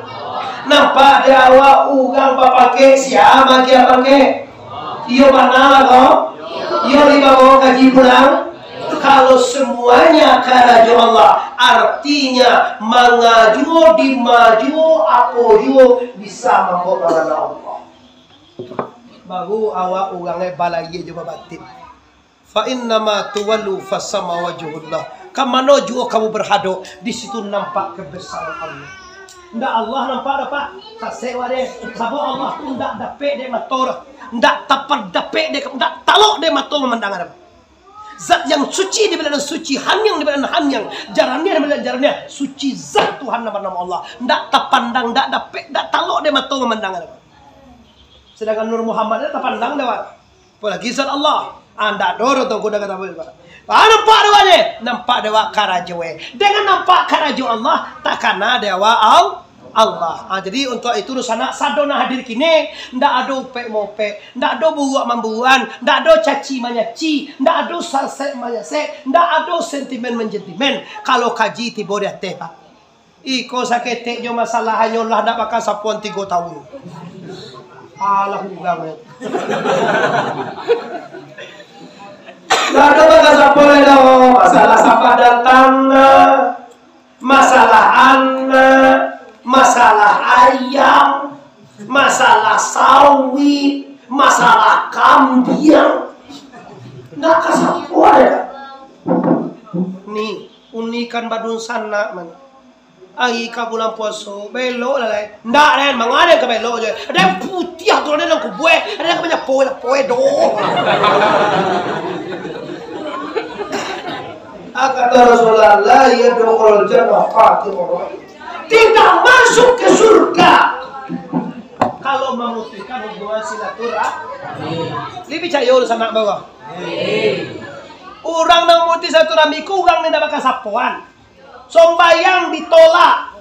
[SPEAKER 2] Nampak dewa ugang papake siapa kia pake? Iyo mana kok? Iyo dibawa kaji pulang? Kalau semuanya karajo Allah, artinya mengaju dimaju apoyo bisa membawa Allah. Baru awak urangnya balai juga batin. Fa innama tuwallu fasama wajhullah. Kamano juga kamu berhado, di situ nampak kebesaran Allah. Ndak Allah nampak dapat tak sewa deh. Sabuk Allah pun ndak dapat dia mator, ndak tapat dapat dia, ndak talok dia mator memandang ada. Zat yang suci di belakang suci, hanyang di belakang hanyang, jarannya di belakang jarannya, suci zat Tuhan nama Allah. Ndak terpandang, ndak dapat, ndak talok dia mator memandang ada. Sedangkan Nur Muhammad itu terpandang dapat. Apalagi zat Allah. Anda doro tu kuda kata boleh. Nampak dewanya, nampak dewa karajowe. Dengan nampak karajo Allah, tak kena dewa Allah. Jadi untuk itu rusana sadona hadir kini, ndak ada upek mope, ndak ada buak mambuan, ndak ada caci manyaci, ndak ada salsek manyasek, ndak ada sentimen menjentimen. Kalau kaji tibo dia teh pak. Iko sakit jo masalah hanya lah ndak bakal sapuan 3 tahun. Alah ugang. Nggak ada bakal sapuan dong. Masalah sapa dan tanah, masalah anak, masalah ayam, masalah sawi, masalah kambing, nggak kasapuan ya. Nih unikan badun sana man. Ai ka bulan puasa belok lah lain. Ndak lain mangane ka belok je. Ada putih aturan nang kubue, ada yang banyak poe do. Kata Rasulullah la yadkhulul jannah fatimur rahim. Tidak masuk ke surga kalau memutihkan hubungan silaturahmi. Lebih cayo sama bawah. Orang nang muti silaturahmi ku orang tidak bakal sapuan. Sombayang ditolak,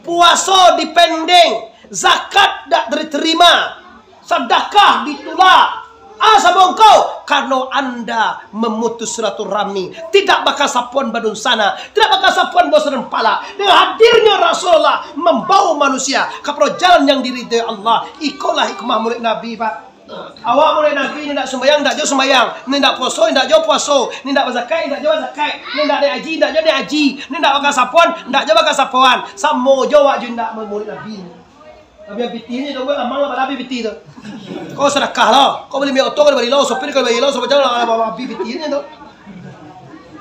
[SPEAKER 2] puasa dipendeng, zakat tak diterima, sedekah ditolak. Asa bongkau karena anda memutus silaturahmi, tidak bakal sapuan badun sana, tidak bakal sapuan bosan pala. Dengan hadirnya Rasulullah membawa manusia kepada jalan yang diridhai Allah. Ikolah hikmah murid Nabi pak. Awak murid Nabi ni nak sembahyang, tak jauh sembahyang, ni nak puasa, tak jauh puasa, ni nak berzakat, tak jauh zakat, ni nak haji, tak jauh haji, ni nak bakal sapuan, tak jauh bakal sapuan. Samo jawab je nak murid Nabi. Nabi yang piti ni tu, lama lah Nabi piti tu. Kau sedekah lah. Kau boleh ambil otot, kau boleh lau, sopir kau boleh lau, sopir jauh lah Nabi piti ni tu.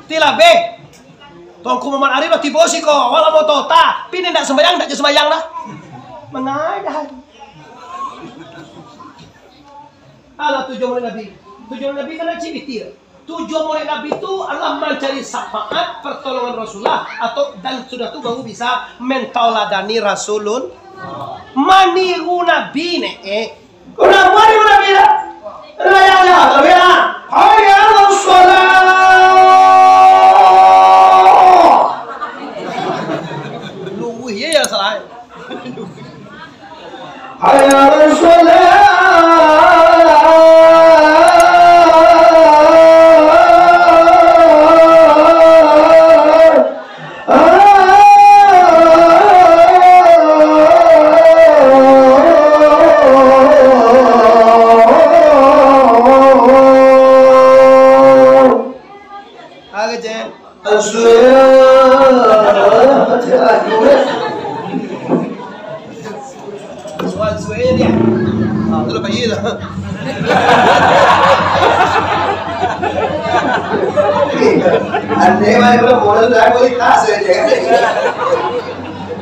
[SPEAKER 2] Tilah be. Tuanku Muhammad Arif lah tiba si kau. Walau mau tota, pini nak sembahyang, tak jauh sembahyang lah. Mengadah. Alah tujuan murid Nabi. Tujuan Nabi kan activity. Tujuan murid Nabi itu adalah mencari syafaat pertolongan Rasulullah atau dan sudah tu baru bisa mentauladani Rasulun. Maniru Nabi ne kuna maniru Nabi la. Ya ya. Hayya as-salat. Lu ya salah. Hayya as-salat.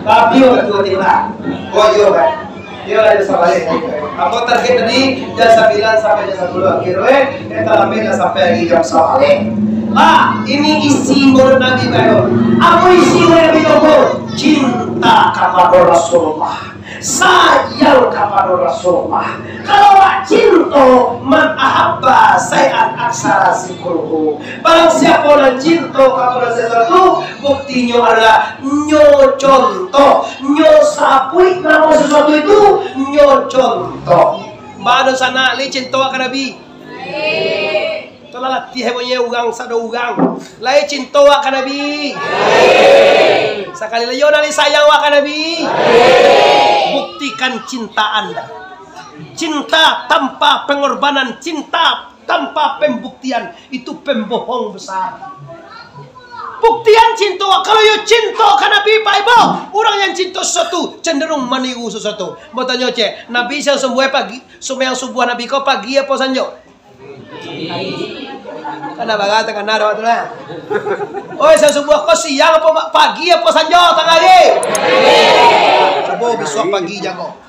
[SPEAKER 2] Tapi orang tua tiba, oh iya kan, dia ada sabalik. Kamu target tadi jam 9 sampai jam 10 akhirnya, kita lambat sampai lagi jam 9. Ini isi murid Nabi bayo. Apa isi murid Nabi bayo? Cinta kepada Rasulullah, sayang kepada Rasulullah. Kalau cinta man ahabba sayan aksara zikruhu. Barang siapa yang cinta kepada sesuatu, buktinya adalah nyo contoh, nyo sapui nama sesuatu itu nyo contoh. Baru sana li cinta ke Nabi. latih punya urang sado urang. Lai cinta wak ka Nabi. Sekali lagi nali sayang wak ka Nabi. Buktikan cinta Anda. Cinta tanpa pengorbanan, cinta tanpa pembuktian itu pembohong besar. Buktian cinta. Kalau you cinta ke Nabi Pak Ibu, orang yang cinta sesuatu cenderung meniru sesuatu. Mau tanya cek, Nabi yang sembuh pagi, sembahyang subuh Nabi kau pagi apa sanjo? Karena bagat kan ada waktu lah. Oh, saya subuh kau siang apa pagi apa sanjo tengah hari? Subuh besok pagi jago.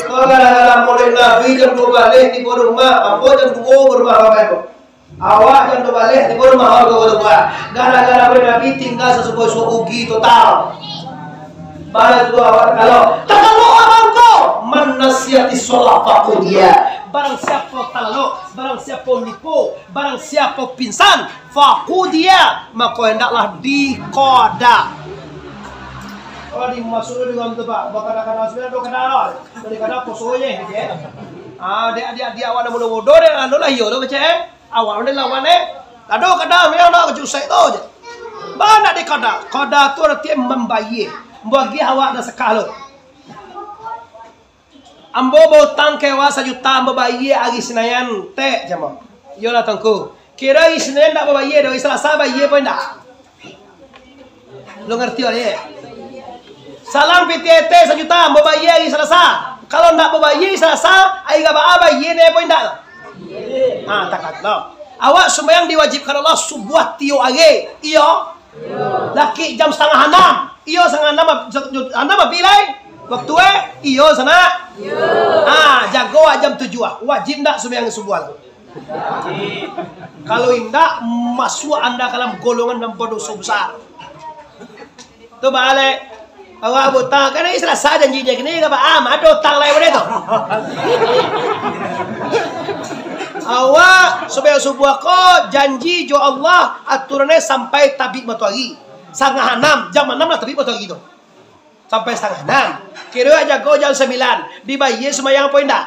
[SPEAKER 2] Kalau dalam mulai Nabi jam 2 balik di rumah, apa jam 2 berumah Bapak Ibu? Awak jam 2 balik di rumah awak kau berdua. Gara-gara Nabi tinggal sesuai ugi total. Pada dua awak kalau orang kau menasihati sholat fakudia. Barang siapa talalo, barang siapa nipu, barang siapa pingsan, fakudia, maka hendaklah dikoda. Kalau dimasuk dengan tempat, bakal aslinya do kadal, dari kadal posoye, ya. Dia awak nak bodoh deh, anu lah yo, lo baca. Awak ni lawan Aduh kadang memang nak jusai tu je. Mana di kada? Kada tu artinya membayar. Bagi awak dah sekali. Ambo bau tangke wa sejuta membayar hari Senayan teh jama. Yolah tangku. Kira hari Senayan tak membayar, hari Selasa bayar pun tak. Lo ngerti oleh? Salam PTT sejuta membayar hari Selasa. Kalau tak membayar Selasa, hari apa bayar ni pun tak. Takat lo. Awak sembahyang diwajibkan Allah subuh tio age. Iyo. Laki jam 5:30. Iyo 5:30. Anda pilih waktu iyo sana. Jago jam 7. Wajib tak sembahyang subuh. Kalau indah masuk Anda dalam golongan yang berdosa besar. Tu balik. Awak buta kan ini Selasa janji je kini apa ada utang lain boleh tu. Awak supaya subuh ko janji jo Allah aturannya sampai tabik matahari 5:30 jam 6 lah tabik matahari tu sampai 5:30 kira aja go jam 9 dibayar sembahyang apa indah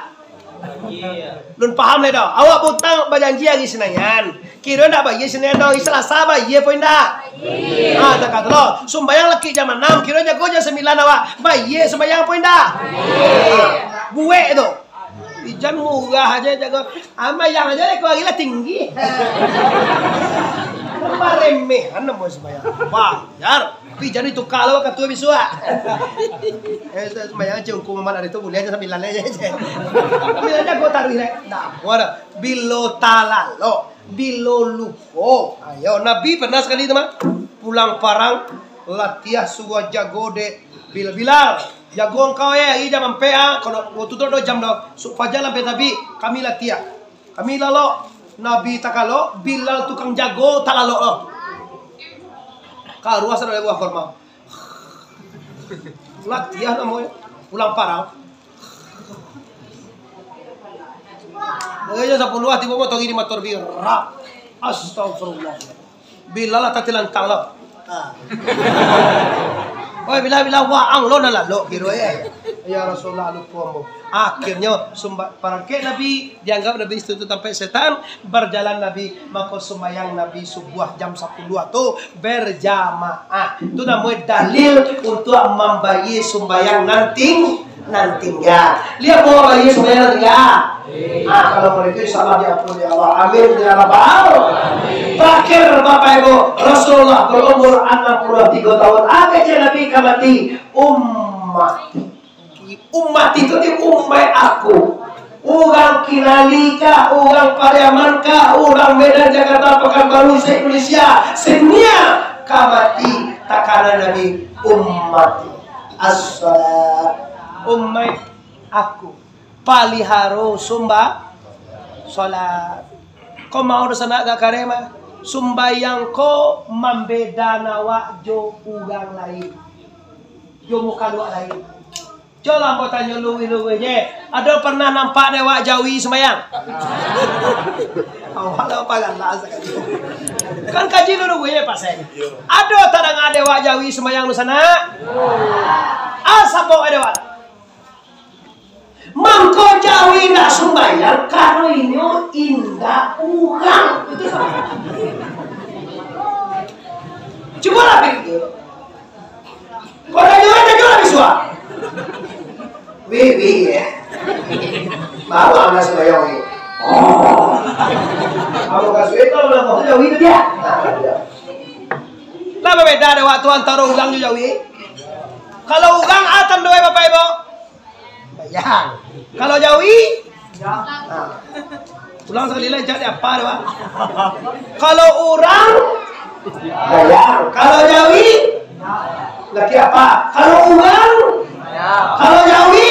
[SPEAKER 2] lun paham le dah awak butang berjanji hari Senin kira ndak bayar Senin dah Selasa bayar apa indah tak kata lo sembahyang laki jam 6 kira aja go jam 9 awak bayar sembahyang apa indah buek tu Ijan murah aja jaga. Yang aja kau gila tinggi. Tambah remehan nama sembahyang. Wajar. Pijan itu kalau ketua bisua. Sembahyang aja hukum mana itu boleh aja 9 aja. 9 aja kau taruh ni. Nah, wala bilo talalo, bilo lupo. Ayo Nabi pernah sekali teman pulang parang latihan suwa jago de Bilal. Jago engkau hari jam 4 kalau waktu tu jam fajar sampai Nabi kami latihan. Kami lalu Nabi tak kalau Bilal tukang jago tak lalu lo. Kau ruas ada buah korma. Latihan namanya pulang parang. Aja 10 tiba motor ini motor birah. Astagfirullah. Bilal tak tilantang lo. Oh bila waang lo nalalo kiro ya Rasulullah lupa mo. Akhirnya parangke Nabi dianggap Nabi itu sampai setan berjalan Nabi maka sembahyang Nabi subuh jam 10 tu berjamaah. Itu namanya dalil untuk membayar sembahyang nantinya. Lihat bahwa bayar sembahyang nantinya. Kalau mereka insyaallah diampuni Allah. Amin ya rabbal alamin. Terakhir Bapak Ibu, Rasulullah berumur 63 tahun. Akhirnya Nabi kamati umat. Umat itu di umat aku. Orang Kinalika, orang Pariaman kah, orang Medan, Jakarta, Pekanbaru, Indonesia, semuanya kamati takanan Nabi umat. As-salat umat aku. Paliharo sumba salat. Kau mau sana gak karema? Sumbayang ko membeda nawa jo ugang lain. Jo muka luak lain. Jo lambo tanya luwi-luwinya. Ada pernah nampak dewa Jawi sembayang? Awak lah pagan lah sekali. Kan kaji luwi-luwinya pasang. Ada tadang dewa Jawi sembayang di sana? Asa bawa dewa. Mangko Jawi nak sembayang karo ini indah urang. Itu sama. Coba lah pikir. Kau dah jual biswa. Wih ya. Baru anak sembayang ini. Oh. Kamu kasih itu lah kau Jawi itu dia. Nah, beda ada waktu antara urang juga Jawi. Kalau urang akan doa Bapak Ibu. Bayang. Kalau Jawi, ulang sekali lagi jadi apa Pak? Kalau orang, bayang. Kalau Jawi, lagi apa? Kalau orang, kalau Jawi,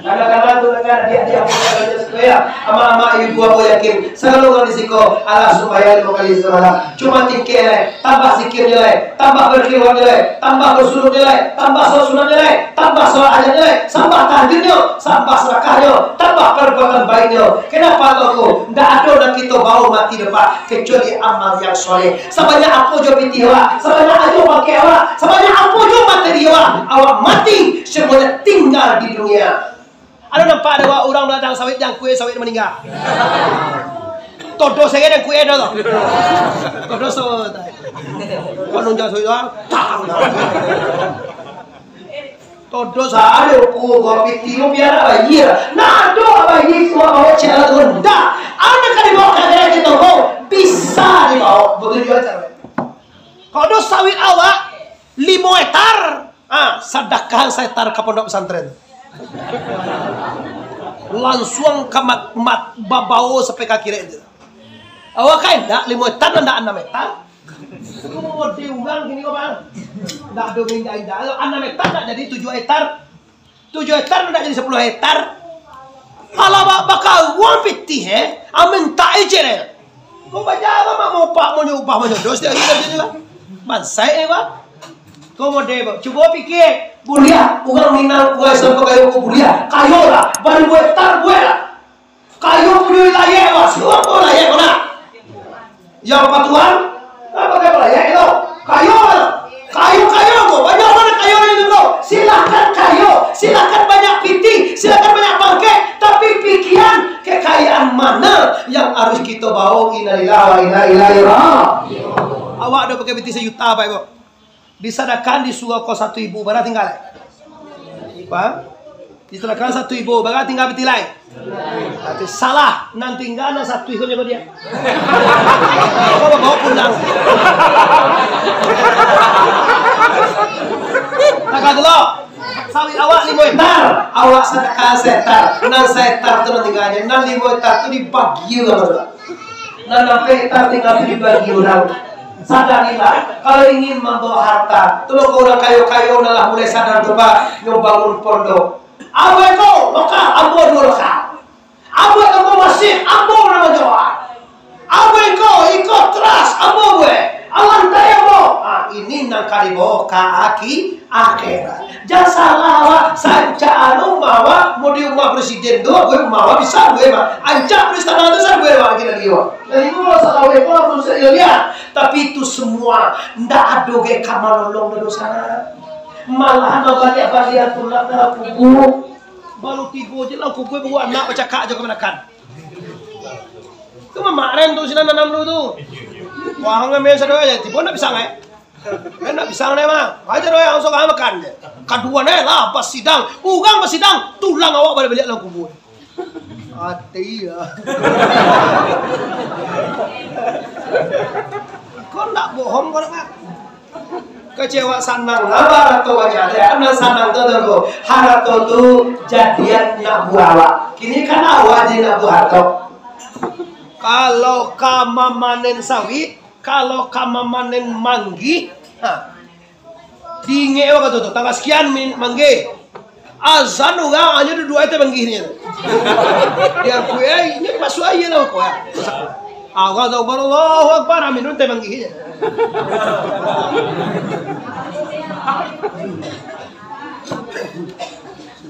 [SPEAKER 2] kadang-kadang tuh dia punya sekolah, ama ibu aku yakin selalu kalau disiko Allah supaya 5 kali semalam cuma tingkir tambah zikir nilai, tambah berkirwan nilai, tambah bersuluk nilai, tambah sunat nilai, tambah sholat aja nilai, tambah tahdirnya, tambah sedekahnya, tambah perbuatan baiknya. Kenapa aku? Nggak ada orang kita bawa mati depan kecuali amal yang soleh. Sebanyak apa jo pitiwa, sebanyak aja pakai awak, sebanyak apa jo materi awak mati semuanya tinggal di dunia. Ada nampak ada orang beladang sawit yang kue sawit meninggal. Todo saya yang kue dah tu. Todo so. Kau nunjuk sawit orang. Todo saya aku kopi tiup biar bayi. Nado bayi semua bawa cela tu. Dah. Anak kan dibawa kadang kita kau bisa dibawa. Begitu juga cara. Todo sawit awak 5 hektar. Sedekah saya tar ke pondok pesantren. Langsung ke mat babao sampai kaki itu. Awak kan dah 5 hektar dan 6 hektar. Kamu mau diulang gini kau bang? Dah 2 minggu dah. 6 hektar dah jadi 7 hektar. 7 hektar dah jadi 10 hektar. Kalau bakal uang piti amin tak ejer. Kau baca apa mau pak mau nyubah mau nyodos dia gitu lah. Bansai bang. Kau mau deh, coba pikir, bulia, orang minang kue sampai kayu kau bulia, kayu lah, baru kue tar kue lah, kayu punya layak lah, semua kau layak mana? Yang patuan, apa kau layak itu? Kayu kau, banyak mana kayu itu kau? Silakan banyak piti, silakan banyak bangkai, tapi pikiran kekayaan mana yang harus kita bawa? Innalillahi wa inna ilaihi raji'un. Awak ada pakai piti 1 juta Pak Ibu? Disedekahkan di surau kau 1.000 baru tinggal. Paham? Disedekahkan 1.000 baru tinggal peti lain. Tapi salah nanti tinggal 1 ikut sama dia. Kau bawa pulang. Tak dulu. Sawit awak 5 hektar, awak sedekah 1 hektar. 6 hektar tu nanti tinggalnya. 5 hektar tu dibagi orang. 6 hektar tinggal dibagi orang. Sadarilah, kalau ingin membawa harta, tolong orang kayu-kayu adalah mulai sadar coba ngebangun pondok. Awe ko lokal, ambo dua lokal. Awe ko masih, ambo nama Jawa. Awe ko ikut teras, ambo gue. Alam daya mo. Ini nang kalibo kaki akhirat. Jasa lawa sanca anu mawa mau di rumah presiden doa gue mawa bisa gue mah. Ancak prestana itu saya gue lagi lagi wa. Jadi gue salah gue harus lihat. Tapi itu semua ndak ada ke kamar nolong dosa. Malah balik pulang dah kubu. Baru tigo je lah kubu bawa anak bercakap je kemenakan. Itu mamaran tu sini nanam dulu tu. Wah ngambil satu aja, tiba nak pisang nak pisang ni mah. Ajar orang langsung makan je. Kedua ni lah pas sidang, ugang pas sidang, tulang awak balik dalam kubu. Hati ya. Kau tak bohong kau nak? Kecewa sanang, apa atau banyak ya? Anak sanang tu tu, harap tu jadian nak buah. Kini kan awak jadi nak buah tu. Kalau kamu manen sawit, kalau kamu manen manggi, tinggi apa tu? Tanggal sekian manggi. Azan orang hanya dua itu mangginya. Dia kue ini masuk aja lah kue. Awak tahu baru Allahu Akbar aminun teh mangginya.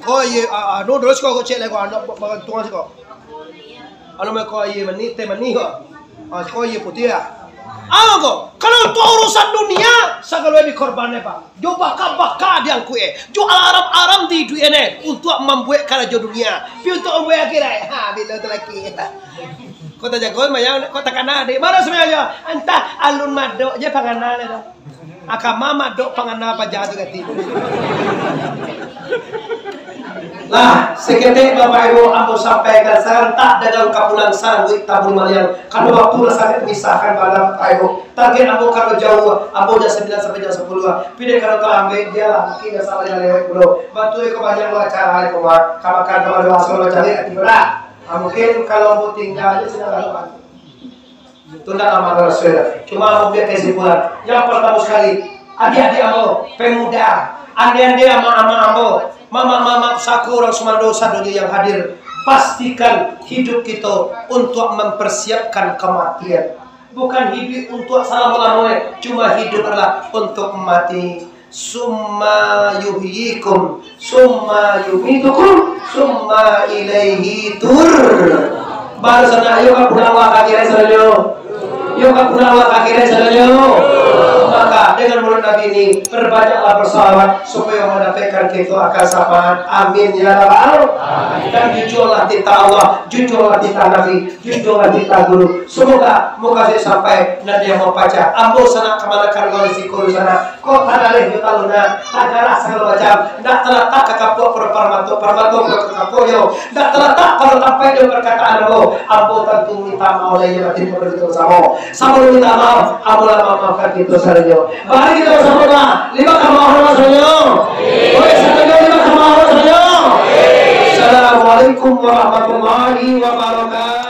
[SPEAKER 2] Oh iya, no terus kau cek lagi kau anak bagai tuan sih kau. Anu mereka iya mani teh mani kau. Kau iya putih ya. Ako, kalau itu urusan dunia, segala dikorbannya Pak. Jo baka diang kue, jo aram di dunia untuk membuat karena jo dunia. Pi untuk membuat akhirat, bila tu lagi. Kota jagoan maya kota kanade. Mana sebenarnya? Entah alun madok je panganale dah. Akama madok panganal apa jatuh gati. Lah, seketik Bapak Ibu ambo sampaikan serentak dalam kapulan sarang wik tabung maliang. Kalau waktu sangat misahkan pada Bapak Ibu. Target ambo kalau jauh, ambo jam 9 sampai jam 10. Pilih kalau terlambat dia lah, kita sama yang lewat dulu. Bantu kebanyakan acara kemar, kamakan kalau asal cari berat. Mungkin kalau ambo tinggal di sini lalu tunda lama Rasul. Cuma ambo biar kesimpulan. Yang pertama sekali, adik-adik ambo, pemuda, adik-adik ama-ama ambo. Mama-mama saku orang Sumandosa dunia yang hadir, pastikan hidup kita untuk mempersiapkan kematian. Bukan hidup untuk salam-salamnya, cuma hidup adalah untuk mati. Summa yuhyikum, summa yumitukum, summa ilaihi tur. Baru sana ayo kan pulang akhirnya salalyo. Yuk kan pulang akhirnya salalyo. Maka dengan mulut Nabi ini berbanyaklah bersalawat supaya mendapatkan kita akan sapaan. Amin ya rabbal alamin. Dan jujurlah tita Allah, jujurlah tita Nabi, jujurlah tita guru. Semoga saya sampai nanti yang mau baca. Ambo sana kemana kan kau sikul sana. Kau pada leh juta luna, tagalah segala macam. Ndak terletak kekapuk perparmato kekapuk yo. Ndak terletak kalau sampai dia perkataan ambo tentu minta maaf oleh yang batin kepada sama. Sama minta maaf, ambo lama maafkan kita saja. Mari kita bersama lima kamar saja. Assalamualaikum warahmatullahi wabarakatuh.